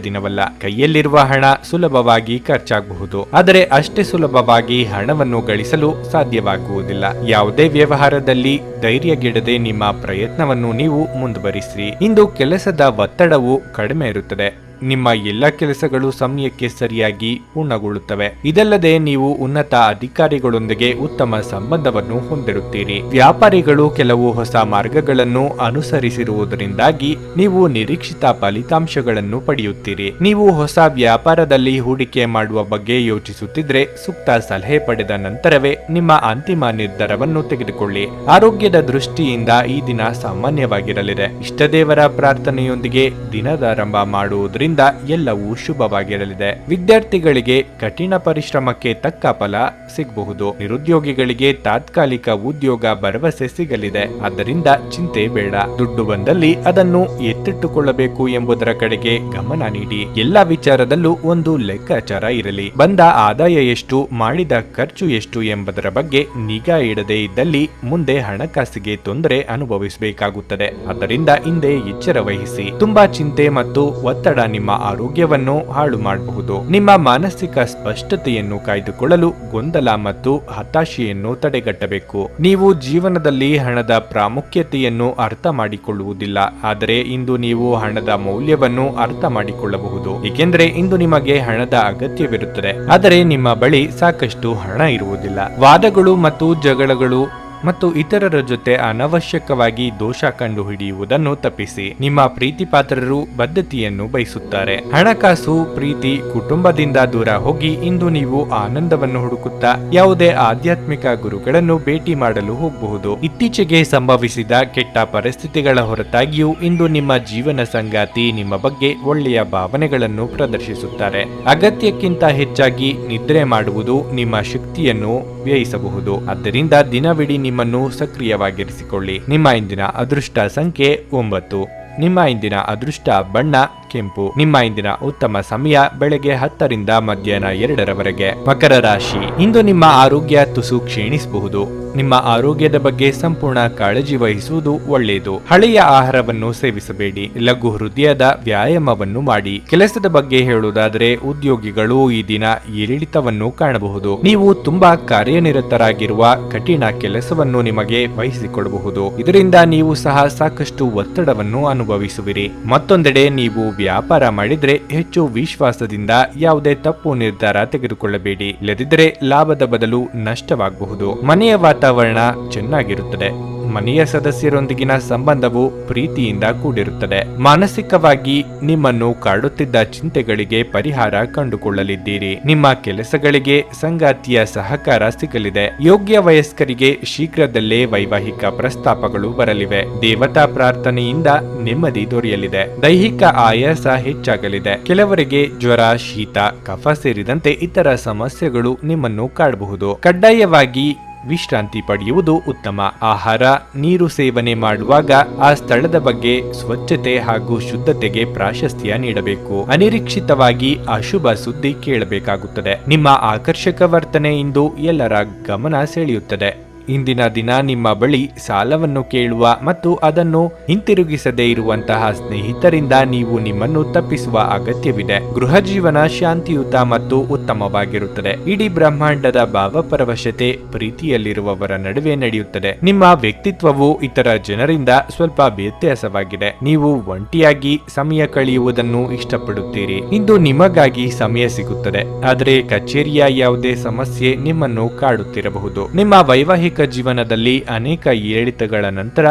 S1: ದಿನವಲ್ಲ. ಕೈಯಲ್ಲಿರುವ ಹಣ ಸುಲಭವಾಗಿ ಖರ್ಚಾಗಬಹುದು, ಆದರೆ ಅಷ್ಟೇ ಸುಲಭವಾಗಿ ಹಣವನ್ನು ಗಳಿಸಲು ಸಾಧ್ಯವಾಗುವುದಿಲ್ಲ. ಯಾವುದೇ ವ್ಯವಹಾರದಲ್ಲಿ ಧೈರ್ಯಗೆಡದೆ ನಿಮ್ಮ ಪ್ರಯತ್ನವನ್ನು ನೀವು ಮುಂದುವರಿಸಿ. ಇಂದು ಕೆಲಸದ ಒತ್ತಡವು ಕಡಿಮೆ ಇರುತ್ತದೆ. ನಿಮ್ಮ ಎಲ್ಲ ಕೆಲಸಗಳು ಸಮಯಕ್ಕೆ ಸರಿಯಾಗಿ ಪೂರ್ಣಗೊಳ್ಳುತ್ತವೆ. ಇದಲ್ಲದೆ ನೀವು ಉನ್ನತ ಅಧಿಕಾರಿಗಳೊಂದಿಗೆ ಉತ್ತಮ ಸಂಬಂಧವನ್ನು ಹೊಂದಿರುತ್ತೀರಿ. ವ್ಯಾಪಾರಿಗಳು ಕೆಲವು ಹೊಸ ಮಾರ್ಗಗಳನ್ನು ಅನುಸರಿಸಿರುವುದರಿಂದಾಗಿ ನೀವು ನಿರೀಕ್ಷಿತ ಫಲಿತಾಂಶಗಳನ್ನು ಪಡೆಯುತ್ತೀರಿ. ನೀವು ಹೊಸ ವ್ಯಾಪಾರದಲ್ಲಿ ಹೂಡಿಕೆ ಮಾಡುವ ಬಗ್ಗೆ ಯೋಚಿಸುತ್ತಿದ್ರೆ ಸೂಕ್ತ ಸಲಹೆ ಪಡೆದ ನಂತರವೇ ನಿಮ್ಮ ಅಂತಿಮ ನಿರ್ಧಾರವನ್ನು ತೆಗೆದುಕೊಳ್ಳಿ. ಆರೋಗ್ಯದ ದೃಷ್ಟಿಯಿಂದ ಈ ದಿನ ಸಾಮಾನ್ಯವಾಗಿರಲಿದೆ. ಇಷ್ಟದೇವರ ಪ್ರಾರ್ಥನೆಯೊಂದಿಗೆ ದಿನದಾರಂಭ ಮಾಡುವುದರಿಂದ ಎಲ್ಲವೂ ಶುಭವಾಗಿರಲಿದೆ. ವಿದ್ಯಾರ್ಥಿಗಳಿಗೆ ಕಠಿಣ ಪರಿಶ್ರಮಕ್ಕೆ ತಕ್ಕ ಫಲ ಸಿಗಬಹುದು. ನಿರುದ್ಯೋಗಿಗಳಿಗೆ ತಾತ್ಕಾಲಿಕ ಉದ್ಯೋಗ ಭರವಸೆ ಸಿಗಲಿದೆ. ಆದ್ದರಿಂದ ಚಿಂತೆ ಬೇಡ. ದುಡ್ಡು ಬಂದಲ್ಲಿ ಅದನ್ನು ಎತ್ತಿಟ್ಟುಕೊಳ್ಳಬೇಕು ಎಂಬುದರ ಕಡೆಗೆ ಗಮನ ನೀಡಿ. ಎಲ್ಲಾ ವಿಚಾರದಲ್ಲೂ ಒಂದು ಲೆಕ್ಕಾಚಾರ ಇರಲಿ. ಬಂದ ಆದಾಯ ಎಷ್ಟು, ಮಾಡಿದ ಖರ್ಚು ಎಷ್ಟು ಎಂಬುದರ ಬಗ್ಗೆ ನಿಗಾ ಇಡದೇ ಇದ್ದಲ್ಲಿ ಮುಂದೆ ಹಣಕಾಸಿಗೆ ತೊಂದರೆ ಅನುಭವಿಸಬೇಕಾಗುತ್ತದೆ. ಆದ್ದರಿಂದ ಹಿಂದೆ ಎಚ್ಚರ ವಹಿಸಿ. ತುಂಬಾ ಚಿಂತೆ ಮತ್ತು ಒತ್ತಡ ನಿಮ್ಮ ಆರೋಗ್ಯವನ್ನು ಹಾಳು ಮಾಡಬಹುದು. ನಿಮ್ಮ ಮಾನಸಿಕ ಸ್ಪಷ್ಟತೆಯನ್ನು ಕಾಯ್ದುಕೊಳ್ಳಲು ಗೊಂದಲ ಮತ್ತು ಹತಾಶೆಯನ್ನು ತಡೆಗಟ್ಟಬೇಕು. ನೀವು ಜೀವನದಲ್ಲಿ ಹಣದ ಪ್ರಾಮುಖ್ಯತೆಯನ್ನು ಅರ್ಥ ಮಾಡಿಕೊಳ್ಳುವುದಿಲ್ಲ, ಆದರೆ ಇಂದು ನೀವು ಹಣದ ಮೌಲ್ಯವನ್ನು ಅರ್ಥ ಮಾಡಿಕೊಳ್ಳಬಹುದು. ಏಕೆಂದರೆ ಇಂದು ನಿಮಗೆ ಹಣದ ಅಗತ್ಯವಿರುತ್ತದೆ, ಆದರೆ ನಿಮ್ಮ ಬಳಿ ಸಾಕಷ್ಟು ಹಣ ಇರುವುದಿಲ್ಲ. ವಾದಗಳು ಮತ್ತು ಜಗಳಗಳು ಮತ್ತು ಇತರರ ಜೊತೆ ಅನವಶ್ಯಕವಾಗಿ ದೋಷ ಕಂಡುಹಿಡಿಯುವುದನ್ನು ತಪ್ಪಿಸಿ. ನಿಮ್ಮ ಪ್ರೀತಿ ಪಾತ್ರರು ಬದ್ಧತೆಯನ್ನು ಬಯಸುತ್ತಾರೆ. ಹಣಕಾಸು, ಪ್ರೀತಿ, ಕುಟುಂಬದಿಂದ ದೂರ ಹೋಗಿ ಇಂದು ನೀವು ಆನಂದವನ್ನು ಹುಡುಕುತ್ತಾ ಯಾವುದೇ ಆಧ್ಯಾತ್ಮಿಕ ಗುರುಗಳನ್ನು ಭೇಟಿ ಮಾಡಲು ಹೋಗಬಹುದು. ಇತ್ತೀಚೆಗೆ ಸಂಭವಿಸಿದ ಕೆಟ್ಟ ಪರಿಸ್ಥಿತಿಗಳ ಹೊರತಾಗಿಯೂ ಇಂದು ನಿಮ್ಮ ಜೀವನ ಸಂಗಾತಿ ನಿಮ್ಮ ಬಗ್ಗೆ ಒಳ್ಳೆಯ ಭಾವನೆಗಳನ್ನು ಪ್ರದರ್ಶಿಸುತ್ತಾರೆ. ಅಗತ್ಯಕ್ಕಿಂತ ಹೆಚ್ಚಾಗಿ ನಿದ್ರೆ ಮಾಡುವುದು ನಿಮ್ಮ ಶಕ್ತಿಯನ್ನು ವ್ಯಯಿಸಬಹುದು. ಆದ್ದರಿಂದ ದಿನವಿಡೀ ನಿಮ್ಮನ್ನು ಸಕ್ರಿಯವಾಗಿರಿಸಿಕೊಳ್ಳಿ. ನಿಮ್ಮ ಇಂದಿನ ಅದೃಷ್ಟ ಸಂಖ್ಯೆ 9. ನಿಮ್ಮ ಇಂದಿನ ಅದೃಷ್ಟ ಬಣ್ಣ ಕೆಂಪು. ನಿಮ್ಮ ಇಂದಿನ ಉತ್ತಮ ಸಮಯ ಬೆಳಗ್ಗೆ 10ರಿಂದ ಮಧ್ಯಾಹ್ನ 2ರವರೆಗೆ. ಮಕರ ರಾಶಿ, ಇಂದು ನಿಮ್ಮ ಆರೋಗ್ಯ ತುಸು ಕ್ಷೀಣಿಸಬಹುದು. ನಿಮ್ಮ ಆರೋಗ್ಯದ ಬಗ್ಗೆ ಸಂಪೂರ್ಣ ಕಾಳಜಿ ವಹಿಸುವುದು ಒಳ್ಳೆಯದು. ಹಳೆಯ ಆಹಾರವನ್ನು ಸೇವಿಸಬೇಡಿ. ಲಘು ಹೃದಯದ ವ್ಯಾಯಾಮವನ್ನು ಮಾಡಿ. ಕೆಲಸದ ಬಗ್ಗೆ ಹೇಳುವುದಾದರೆ ಉದ್ಯೋಗಿಗಳು ಈ ದಿನ ಏರಿಳಿತವನ್ನು ಕಾಣಬಹುದು. ನೀವು ತುಂಬಾ ಕಾರ್ಯನಿರತರಾಗಿರುವ ಕಠಿಣ ಕೆಲಸವನ್ನು ನಿಮಗೆ ವಹಿಸಿಕೊಡಬಹುದು. ಇದರಿಂದ ನೀವು ಸಹ ಸಾಕಷ್ಟು ಒತ್ತಡವನ್ನು ಅನುಭವಿಸುವಿರಿ. ಮತ್ತೊಂದೆಡೆ ನೀವು ವ್ಯಾಪಾರ ಮಾಡಿದ್ರೆ ಹೆಚ್ಚು ವಿಶ್ವಾಸದಿಂದ ಯಾವುದೇ ತಪ್ಪು ನಿರ್ಧಾರ ತೆಗೆದುಕೊಳ್ಳಬೇಡಿ, ಇಲ್ಲದಿದ್ದರೆ ಲಾಭದ ಬದಲು ನಷ್ಟವಾಗಬಹುದು. ಮನೆಯ ವಾತಾವರಣ ಚೆನ್ನಾಗಿರುತ್ತದೆ. ಮನೆಯ ಸದಸ್ಯರೊಂದಿಗಿನ ಸಂಬಂಧವು ಪ್ರೀತಿಯಿಂದ ಕೂಡಿರುತ್ತದೆ. ಮಾನಸಿಕವಾಗಿ ನಿಮ್ಮನ್ನು ಕಾಡುತ್ತಿದ್ದ ಚಿಂತೆಗಳಿಗೆ ಪರಿಹಾರ ಕಂಡುಕೊಳ್ಳಲಿದ್ದೀರಿ. ನಿಮ್ಮ ಕೆಲಸಗಳಿಗೆ ಸಂಗಾತಿಯ ಸಹಕಾರ ಸಿಗಲಿದೆ. ಯೋಗ್ಯ ವಯಸ್ಕರಿಗೆ ಶೀಘ್ರದಲ್ಲೇ ವೈವಾಹಿಕ ಪ್ರಸ್ತಾಪಗಳು ಬರಲಿವೆ. ದೇವತಾ ಪ್ರಾರ್ಥನೆಯಿಂದ ನೆಮ್ಮದಿ ದೊರೆಯಲಿದೆ. ದೈಹಿಕ ಆಯಾಸ ಹೆಚ್ಚಾಗಲಿದೆ. ಕೆಲವರಿಗೆ ಜ್ವರ, ಶೀತ, ಕಫ ಸೇರಿದಂತೆ ಇತರ ಸಮಸ್ಯೆಗಳು ನಿಮ್ಮನ್ನು ಕಾಡಬಹುದು. ಕಡ್ಡಾಯವಾಗಿ ವಿಶ್ರಾಂತಿ ಪಡೆಯುವುದು ಉತ್ತಮ. ಆಹಾರ, ನೀರು ಸೇವನೆ ಮಾಡುವಾಗ ಆ ಸ್ಥಳದ ಬಗ್ಗೆ ಸ್ವಚ್ಛತೆ ಹಾಗೂ ಶುದ್ಧತೆಗೆ ಪ್ರಾಶಸ್ತ್ಯ ನೀಡಬೇಕು. ಅನಿರೀಕ್ಷಿತವಾಗಿ ಅಶುಭ ಸುದ್ದಿ ಕೇಳಬೇಕಾಗುತ್ತದೆ. ನಿಮ್ಮ ಆಕರ್ಷಕ ವರ್ತನೆ ಇಂದು ಎಲ್ಲರ ಗಮನ ಸೆಳೆಯುತ್ತದೆ. ಇಂದಿನ ದಿನ ನಿಮ್ಮ ಬಳಿ ಸಾಲವನ್ನು ಕೇಳುವ ಮತ್ತು ಅದನ್ನು ಹಿಂತಿರುಗಿಸದೇ ಇರುವಂತಹ ಸ್ನೇಹಿತರಿಂದ ನೀವು ನಿಮ್ಮನ್ನು ತಪ್ಪಿಸುವ ಅಗತ್ಯವಿದೆ. ಗೃಹ ಜೀವನ ಶಾಂತಿಯುತ ಮತ್ತು ಉತ್ತಮವಾಗಿರುತ್ತದೆ. ಇಡೀ ಬ್ರಹ್ಮಾಂಡದ ಭಾವಪರವಶತೆ ಪ್ರೀತಿಯಲ್ಲಿರುವವರ ನಡುವೆ ನಡೆಯುತ್ತದೆ. ನಿಮ್ಮ ವ್ಯಕ್ತಿತ್ವವು ಇತರ ಜನರಿಂದ ಸ್ವಲ್ಪ ವ್ಯತ್ಯಾಸವಾಗಿದೆ. ನೀವು ಒಂಟಿಯಾಗಿ ಸಮಯ ಕಳೆಯುವುದನ್ನು ಇಷ್ಟಪಡುತ್ತೀರಿ. ಇಂದು ನಿಮಗಾಗಿ ಸಮಯ ಸಿಗುತ್ತದೆ, ಆದರೆ ಕಚೇರಿಯ ಯಾವುದೇ ಸಮಸ್ಯೆ ನಿಮ್ಮನ್ನು ಕಾಡುತ್ತಿರಬಹುದು. ನಿಮ್ಮ ವೈವಾಹಿಕ ಜೀವನದಲ್ಲಿ ಅನೇಕ ಏರಿಳಿತಗಳ ನಂತರ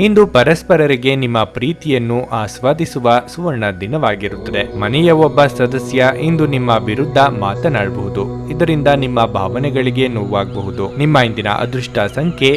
S1: ಇಂದು ಪರಸ್ಪರರಿಗೆ ನಿಮ್ಮ ಪ್ರೀತಿಯನ್ನು ಆಸ್ವಾದಿಸುವ ಸುವರ್ಣ ದಿನವಾಗಿರುತ್ತದೆ. ಮನೆಯ ಒಬ್ಬ ಸದಸ್ಯ ಇಂದು ನಿಮ್ಮ ವಿರುದ್ಧ ಮಾತನಾಡಬಹುದು. ಇದರಿಂದ ನಿಮ್ಮ ಭಾವನೆಗಳಿಗೆ ನೋವಾಗಬಹುದು. ನಿಮ್ಮ ಇಂದಿನ ಅದೃಷ್ಟ ಸಂಖ್ಯೆ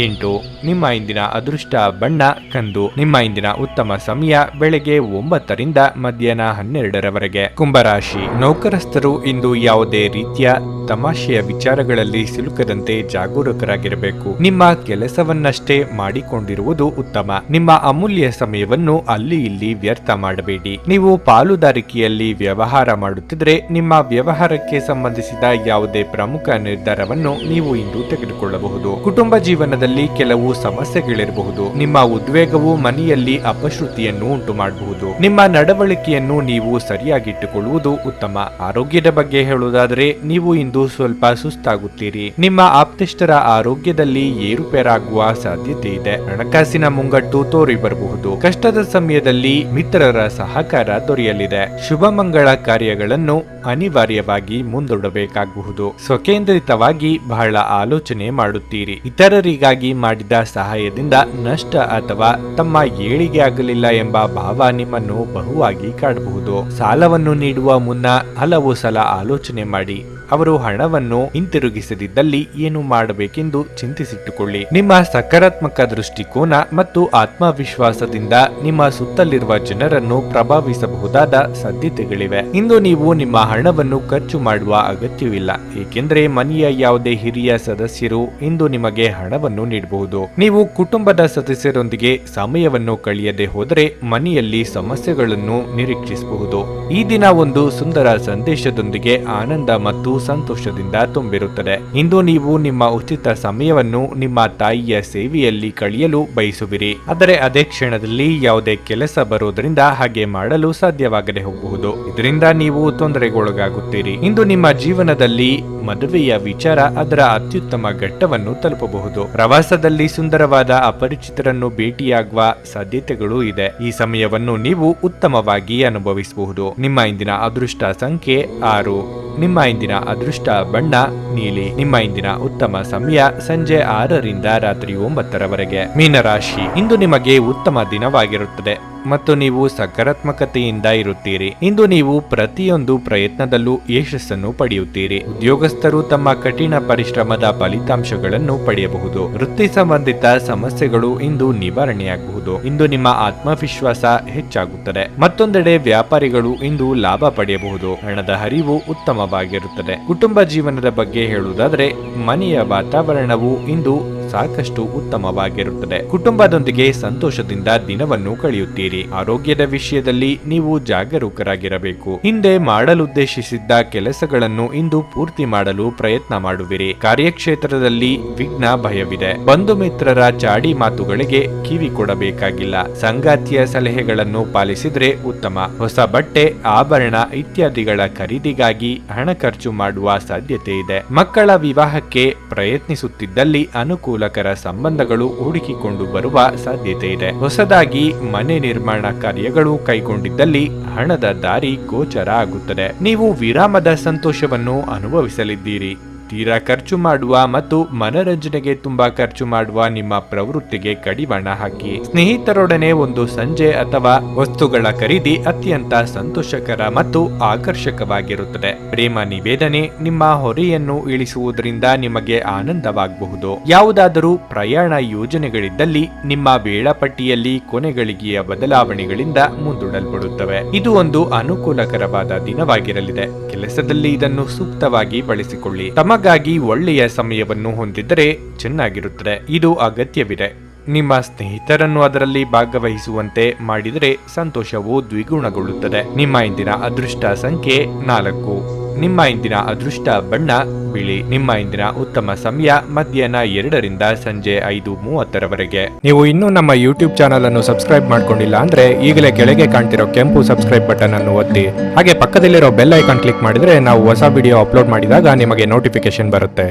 S1: 8. ನಿಮ್ಮ ಇಂದಿನ ಅದೃಷ್ಟ ಬಣ್ಣ ಕಂದು. ನಿಮ್ಮ ಇಂದಿನ ಉತ್ತಮ ಸಮಯ ಬೆಳಗ್ಗೆ 9 ರಿಂದ ಮಧ್ಯಾಹ್ನ 12ರವರೆಗೆ. ಕುಂಭರಾಶಿ, ನೌಕರಸ್ಥರು ಇಂದು ಯಾವುದೇ ರೀತಿಯ ತಮಾಷೆಯ ವಿಚಾರಗಳಲ್ಲಿ ಸಿಲುಕದಂತೆ ಜಾಗರೂಕರಾಗಿರಬೇಕು. ನಿಮ್ಮ ಕೆಲಸವನ್ನಷ್ಟೇ ಮಾಡಿಕೊಂಡಿರುವುದು ಉತ್ತಮ. ನಿಮ್ಮ ಅಮೂಲ್ಯ ಸಮಯವನ್ನು ಅಲ್ಲಿ ಇಲ್ಲಿ ವ್ಯರ್ಥ ಮಾಡಬೇಡಿ. ನೀವು ಪಾಲುದಾರಿಕೆಯಲ್ಲಿ ವ್ಯವಹಾರ ಮಾಡುತ್ತಿದ್ರೆ ನಿಮ್ಮ ವ್ಯವಹಾರಕ್ಕೆ ಸಂಬಂಧಿಸಿದ ಯಾವುದೇ ಪ್ರಮುಖ ನಿರ್ಧಾರವನ್ನು ನೀವು ಇಂದು ತೆಗೆದುಕೊಳ್ಳಬಹುದು. ಕುಟುಂಬ ಜೀವನದಲ್ಲಿ ಕೆಲವು ಸಮಸ್ಯೆಗಳಿರಬಹುದು. ನಿಮ್ಮ ಉದ್ವೇಗವು ಮನೆಯಲ್ಲಿ ಅಪಶ್ರುತಿಯನ್ನು ಉಂಟು ಮಾಡಬಹುದು. ನಿಮ್ಮ ನಡವಳಿಕೆಯನ್ನು ನೀವು ಸರಿಯಾಗಿಟ್ಟುಕೊಳ್ಳುವುದು ಉತ್ತಮ. ಆರೋಗ್ಯದ ಬಗ್ಗೆ ಹೇಳುವುದಾದರೆ ನೀವು ಇಂದು ಸ್ವಲ್ಪ ಸುಸ್ತಾಗುತ್ತೀರಿ. ನಿಮ್ಮ ಆಪ್ತೇಷ್ಟರ ಆರೋಗ್ಯದಲ್ಲಿ ಏರುಪೇರಾಗುವ ಸಾಧ್ಯತೆ ಇದೆ. ಹಣಕಾಸಿನ ಮುಂಗಟ್ಟು ತೋರಿ ಬರಬಹುದು. ಕಷ್ಟದ ಸಮಯದಲ್ಲಿ ಮಿತ್ರರ ಸಹಕಾರ ದೊರೆಯಲಿದೆ. ಶುಭ ಮಂಗಳ ಕಾರ್ಯಗಳನ್ನು ಅನಿವಾರ್ಯವಾಗಿ ಮುಂದೂಡಬೇಕಾಗಬಹುದು. ಸ್ವಕೇಂದ್ರಿತವಾಗಿ ಬಹಳ ಆಲೋಚನೆ ಮಾಡುತ್ತೀರಿ. ಇತರರಿಗಾಗಿ ಮಾಡಿದ ಸಹಾಯದಿಂದ ನಷ್ಟ ಅಥವಾ ತಮ್ಮ ಏಳಿಗೆ ಆಗಲಿಲ್ಲ ಎಂಬ ಭಾವ ನಿಮ್ಮನ್ನು ಬಹುವಾಗಿ ಕಾಡಬಹುದು. ಸಾಲವನ್ನು ನೀಡುವ ಮುನ್ನ ಹಲವು ಸಲ ಆಲೋಚನೆ ಮಾಡಿ. ಅವರು ಹಣವನ್ನು ಹಿಂತಿರುಗಿಸದಿದ್ದಲ್ಲಿ ಏನು ಮಾಡಬೇಕೆಂದು ಚಿಂತಿಸಿಟ್ಟುಕೊಳ್ಳಿ. ನಿಮ್ಮ ಸಕಾರಾತ್ಮಕ ದೃಷ್ಟಿಕೋನ ಮತ್ತು ಆತ್ಮವಿಶ್ವಾಸದಿಂದ ನಿಮ್ಮ ಸುತ್ತಲಿರುವ ಜನರನ್ನು ಪ್ರಭಾವಿಸಬಹುದಾದ ಸಾಧ್ಯತೆಗಳಿವೆ. ಇಂದು ನೀವು ನಿಮ್ಮ ಹಣವನ್ನು ಖರ್ಚು ಮಾಡುವ ಅಗತ್ಯವಿಲ್ಲ, ಏಕೆಂದರೆ ಮನೆಯ ಯಾವುದೇ ಹಿರಿಯ ಸದಸ್ಯರು ಇಂದು ನಿಮಗೆ ಹಣವನ್ನು ನೀಡಬಹುದು. ನೀವು ಕುಟುಂಬದ ಸದಸ್ಯರೊಂದಿಗೆ ಸಮಯವನ್ನು ಕಳೆಯದೆ ಹೋದರೆ ಮನೆಯಲ್ಲಿ ಸಮಸ್ಯೆಗಳನ್ನು ನಿರೀಕ್ಷಿಸಬಹುದು. ಈ ದಿನ ಒಂದು ಸುಂದರ ಸಂದೇಶದೊಂದಿಗೆ ಆನಂದ ಮತ್ತು ಸಂತೋಷದಿಂದ ತುಂಬಿರುತ್ತದೆ. ಇಂದು ನೀವು ನಿಮ್ಮ ಉಚಿತ ಸಮಯವನ್ನು ನಿಮ್ಮ ತಾಯಿಯ ಸೇವೆಯಲ್ಲಿ ಕಳೆಯಲು ಬಯಸುವಿರಿ, ಆದರೆ ಅದೇ ಕ್ಷಣದಲ್ಲಿ ಯಾವುದೇ ಕೆಲಸ ಬರುವುದರಿಂದ ಹಾಗೆ ಮಾಡಲು ಸಾಧ್ಯವಾಗದೆ ಹೋಗಬಹುದು. ಇದರಿಂದ ನೀವು ತೊಂದರೆಗೊಳಗಾಗುತ್ತೀರಿ. ಇಂದು ನಿಮ್ಮ ಜೀವನದಲ್ಲಿ ಮದುವೆಯ ವಿಚಾರ ಅದರ ಅತ್ಯುತ್ತಮ ಘಟ್ಟವನ್ನು ತಲುಪಬಹುದು. ಪ್ರವಾಸದಲ್ಲಿ ಸುಂದರವಾದ ಅಪರಿಚಿತರನ್ನು ಭೇಟಿಯಾಗುವ ಸಾಧ್ಯತೆಗಳು ಇದೆ. ಈ ಸಮಯವನ್ನು ನೀವು ಉತ್ತಮವಾಗಿ ಅನುಭವಿಸಬಹುದು. ನಿಮ್ಮ ಇಂದಿನ ಅದೃಷ್ಟ ಸಂಖ್ಯೆ 6. ನಿಮ್ಮ ಇಂದಿನ ಅದೃಷ್ಟ ಬಣ್ಣ ನೀಲಿ. ನಿಮ್ಮ ಇಂದಿನ ಉತ್ತಮ ಸಮಯ ಸಂಜೆ 6 ರಿಂದ ರಾತ್ರಿ 9ರವರೆಗೆ. ಮೀನರಾಶಿ, ಇಂದು ನಿಮಗೆ ಉತ್ತಮ ದಿನವಾಗಿರುತ್ತದೆ ಮತ್ತು ನೀವು ಸಕಾರಾತ್ಮಕತೆಯಿಂದ ಇರುತ್ತೀರಿ. ಇಂದು ನೀವು ಪ್ರತಿಯೊಂದು ಪ್ರಯತ್ನದಲ್ಲೂ ಯಶಸ್ಸನ್ನು ಪಡೆಯುತ್ತೀರಿ. ಉದ್ಯೋಗಸ್ಥರು ತಮ್ಮ ಕಠಿಣ ಪರಿಶ್ರಮದ ಫಲಿತಾಂಶಗಳನ್ನು ಪಡೆಯಬಹುದು. ವೃತ್ತಿ ಸಂಬಂಧಿತ ಸಮಸ್ಯೆಗಳು ಇಂದು ನಿವಾರಣೆಯಾಗಬಹುದು. ಇಂದು ನಿಮ್ಮ ಆತ್ಮವಿಶ್ವಾಸ ಹೆಚ್ಚಾಗುತ್ತದೆ. ಮತ್ತೊಂದೆಡೆ ವ್ಯಾಪಾರಿಗಳು ಇಂದು ಲಾಭ ಪಡೆಯಬಹುದು. ಹಣದ ಹರಿವು ಉತ್ತಮವಾಗಿರುತ್ತದೆ. ಕುಟುಂಬ ಜೀವನದ ಬಗ್ಗೆ ಹೇಳುವುದಾದರೆ ಮನೆಯ ವಾತಾವರಣವು ಇಂದು ಸಾಕಷ್ಟು ಉತ್ತಮವಾಗಿರುತ್ತದೆ. ಕುಟುಂಬದೊಂದಿಗೆ ಸಂತೋಷದಿಂದ ದಿನವನ್ನು ಕಳೆಯುತ್ತೀರಿ. ಆರೋಗ್ಯದ ವಿಷಯದಲ್ಲಿ ನೀವು ಜಾಗರೂಕರಾಗಿರಬೇಕು. ಹಿಂದೆ ಮಾಡಲುದ್ದೇಶಿಸಿದ್ದ ಕೆಲಸಗಳನ್ನು ಇಂದು ಪೂರ್ತಿ ಮಾಡಲು ಪ್ರಯತ್ನ ಮಾಡುವಿರಿ. ಕಾರ್ಯಕ್ಷೇತ್ರದಲ್ಲಿ ವಿಘ್ನ ಭಯವಿದೆ. ಬಂಧು ಮಿತ್ರರ ಚಾಡಿ ಮಾತುಗಳಿಗೆ ಕಿವಿ ಕೊಡಬೇಕಾಗಿಲ್ಲ. ಸಂಗಾತಿಯ ಸಲಹೆಗಳನ್ನು ಪಾಲಿಸಿದ್ರೆ ಉತ್ತಮ. ಹೊಸ ಬಟ್ಟೆ, ಆಭರಣ ಇತ್ಯಾದಿಗಳ ಖರೀದಿಗಾಗಿ ಹಣ ಖರ್ಚು ಮಾಡುವ ಸಾಧ್ಯತೆ ಇದೆ. ಮಕ್ಕಳ ವಿವಾಹಕ್ಕೆ ಪ್ರಯತ್ನಿಸುತ್ತಿದ್ದಲ್ಲಿ ಅನುಕೂಲ ಅನುಕೂಲಕರ ಸಂಬಂಧಗಳು ಹುಡುಕಿಕೊಂಡು ಬರುವ ಸಾಧ್ಯತೆ ಇದೆ. ಹೊಸದಾಗಿ ಮನೆ ನಿರ್ಮಾಣ ಕಾರ್ಯಗಳು ಕೈಗೊಂಡಿದ್ದಲ್ಲಿ ಹಣದ ದಾರಿ ಗೋಚರ ಆಗುತ್ತದೆ. ನೀವು ವಿರಾಮದ ಸಂತೋಷವನ್ನು ಅನುಭವಿಸಲಿದ್ದೀರಿ. ತೀರಾ ಖರ್ಚು ಮಾಡುವ ಮತ್ತು ಮನರಂಜನೆಗೆ ತುಂಬಾ ಖರ್ಚು ಮಾಡುವ ನಿಮ್ಮ ಪ್ರವೃತ್ತಿಗೆ ಕಡಿವಾಣ ಹಾಕಿ. ಸ್ನೇಹಿತರೊಡನೆ ಒಂದು ಸಂಜೆ ಅಥವಾ ವಸ್ತುಗಳ ಖರೀದಿ ಅತ್ಯಂತ ಸಂತೋಷಕರ ಮತ್ತು ಆಕರ್ಷಕವಾಗಿರುತ್ತದೆ. ಪ್ರೇಮ ನಿವೇದನೆ ನಿಮ್ಮ ಹೊರೆಯನ್ನು ಇಳಿಸುವುದರಿಂದ ನಿಮಗೆ ಆನಂದವಾಗಬಹುದು. ಯಾವುದಾದರೂ ಪ್ರಯಾಣ ಯೋಜನೆಗಳಿದ್ದಲ್ಲಿ ನಿಮ್ಮ ವೇಳಾಪಟ್ಟಿಯಲ್ಲಿ ಕೊನೆಗಳಿಗೆಯ ಬದಲಾವಣೆಗಳಿಂದ ಮುಂದೂಡಲ್ಪಡುತ್ತವೆ. ಇದು ಒಂದು ಅನುಕೂಲಕರವಾದ ದಿನವಾಗಿರಲಿದೆ. ಕೆಲಸದಲ್ಲಿ ಇದನ್ನು ಸೂಕ್ತವಾಗಿ ಬಳಸಿಕೊಳ್ಳಿ. ತಮಗಾಗಿ ಒಳ್ಳೆಯ ಸಮಯವನ್ನು ಹೊಂದಿದ್ದರೆ ಚೆನ್ನಾಗಿರುತ್ತದೆ. ಇದು ಅಗತ್ಯವಿದೆ. ನಿಮ್ಮ ಸ್ನೇಹಿತರನ್ನು ಅದರಲ್ಲಿ ಭಾಗವಹಿಸುವಂತೆ ಮಾಡಿದರೆ ಸಂತೋಷವು ದ್ವಿಗುಣಗೊಳ್ಳುತ್ತದೆ. ನಿಮ್ಮ ಇಂದಿನ ಅದೃಷ್ಟ ಸಂಖ್ಯೆ 4. ನಿಮ್ಮ ಇಂದಿನ ಅದೃಷ್ಟ ಬಣ್ಣ ಬಿಳಿ. ನಿಮ್ಮ ಇಂದಿನ ಉತ್ತಮ ಸಮಯ ಮಧ್ಯಾಹ್ನ 2 ರಿಂದ ಸಂಜೆ 5:30 ನೀವು ಇನ್ನೂ ನಮ್ಮ ಯೂಟ್ಯೂಬ್ ಚಾನಲ್ ಅನ್ನು ಸಬ್ಸ್ಕ್ರೈಬ್ ಮಾಡ್ಕೊಂಡಿಲ್ಲ ಅಂದ್ರೆ ಈಗಲೇ ಕೆಳಗೆ ಕಾಣ್ತಿರೋ ಕೆಂಪು ಸಬ್ಸ್ಕ್ರೈಬ್ ಬಟನ್ ಅನ್ನು ಒತ್ತಿ. ಹಾಗೆ ಪಕ್ಕದಲ್ಲಿರೋ ಬೆಲ್ ಐಕಾನ್ ಕ್ಲಿಕ್ ಮಾಡಿದ್ರೆ ನಾವು ಹೊಸ ವಿಡಿಯೋ ಅಪ್ಲೋಡ್ ಮಾಡಿದಾಗ ನಿಮಗೆ ನೋಟಿಫಿಕೇಶನ್ ಬರುತ್ತೆ.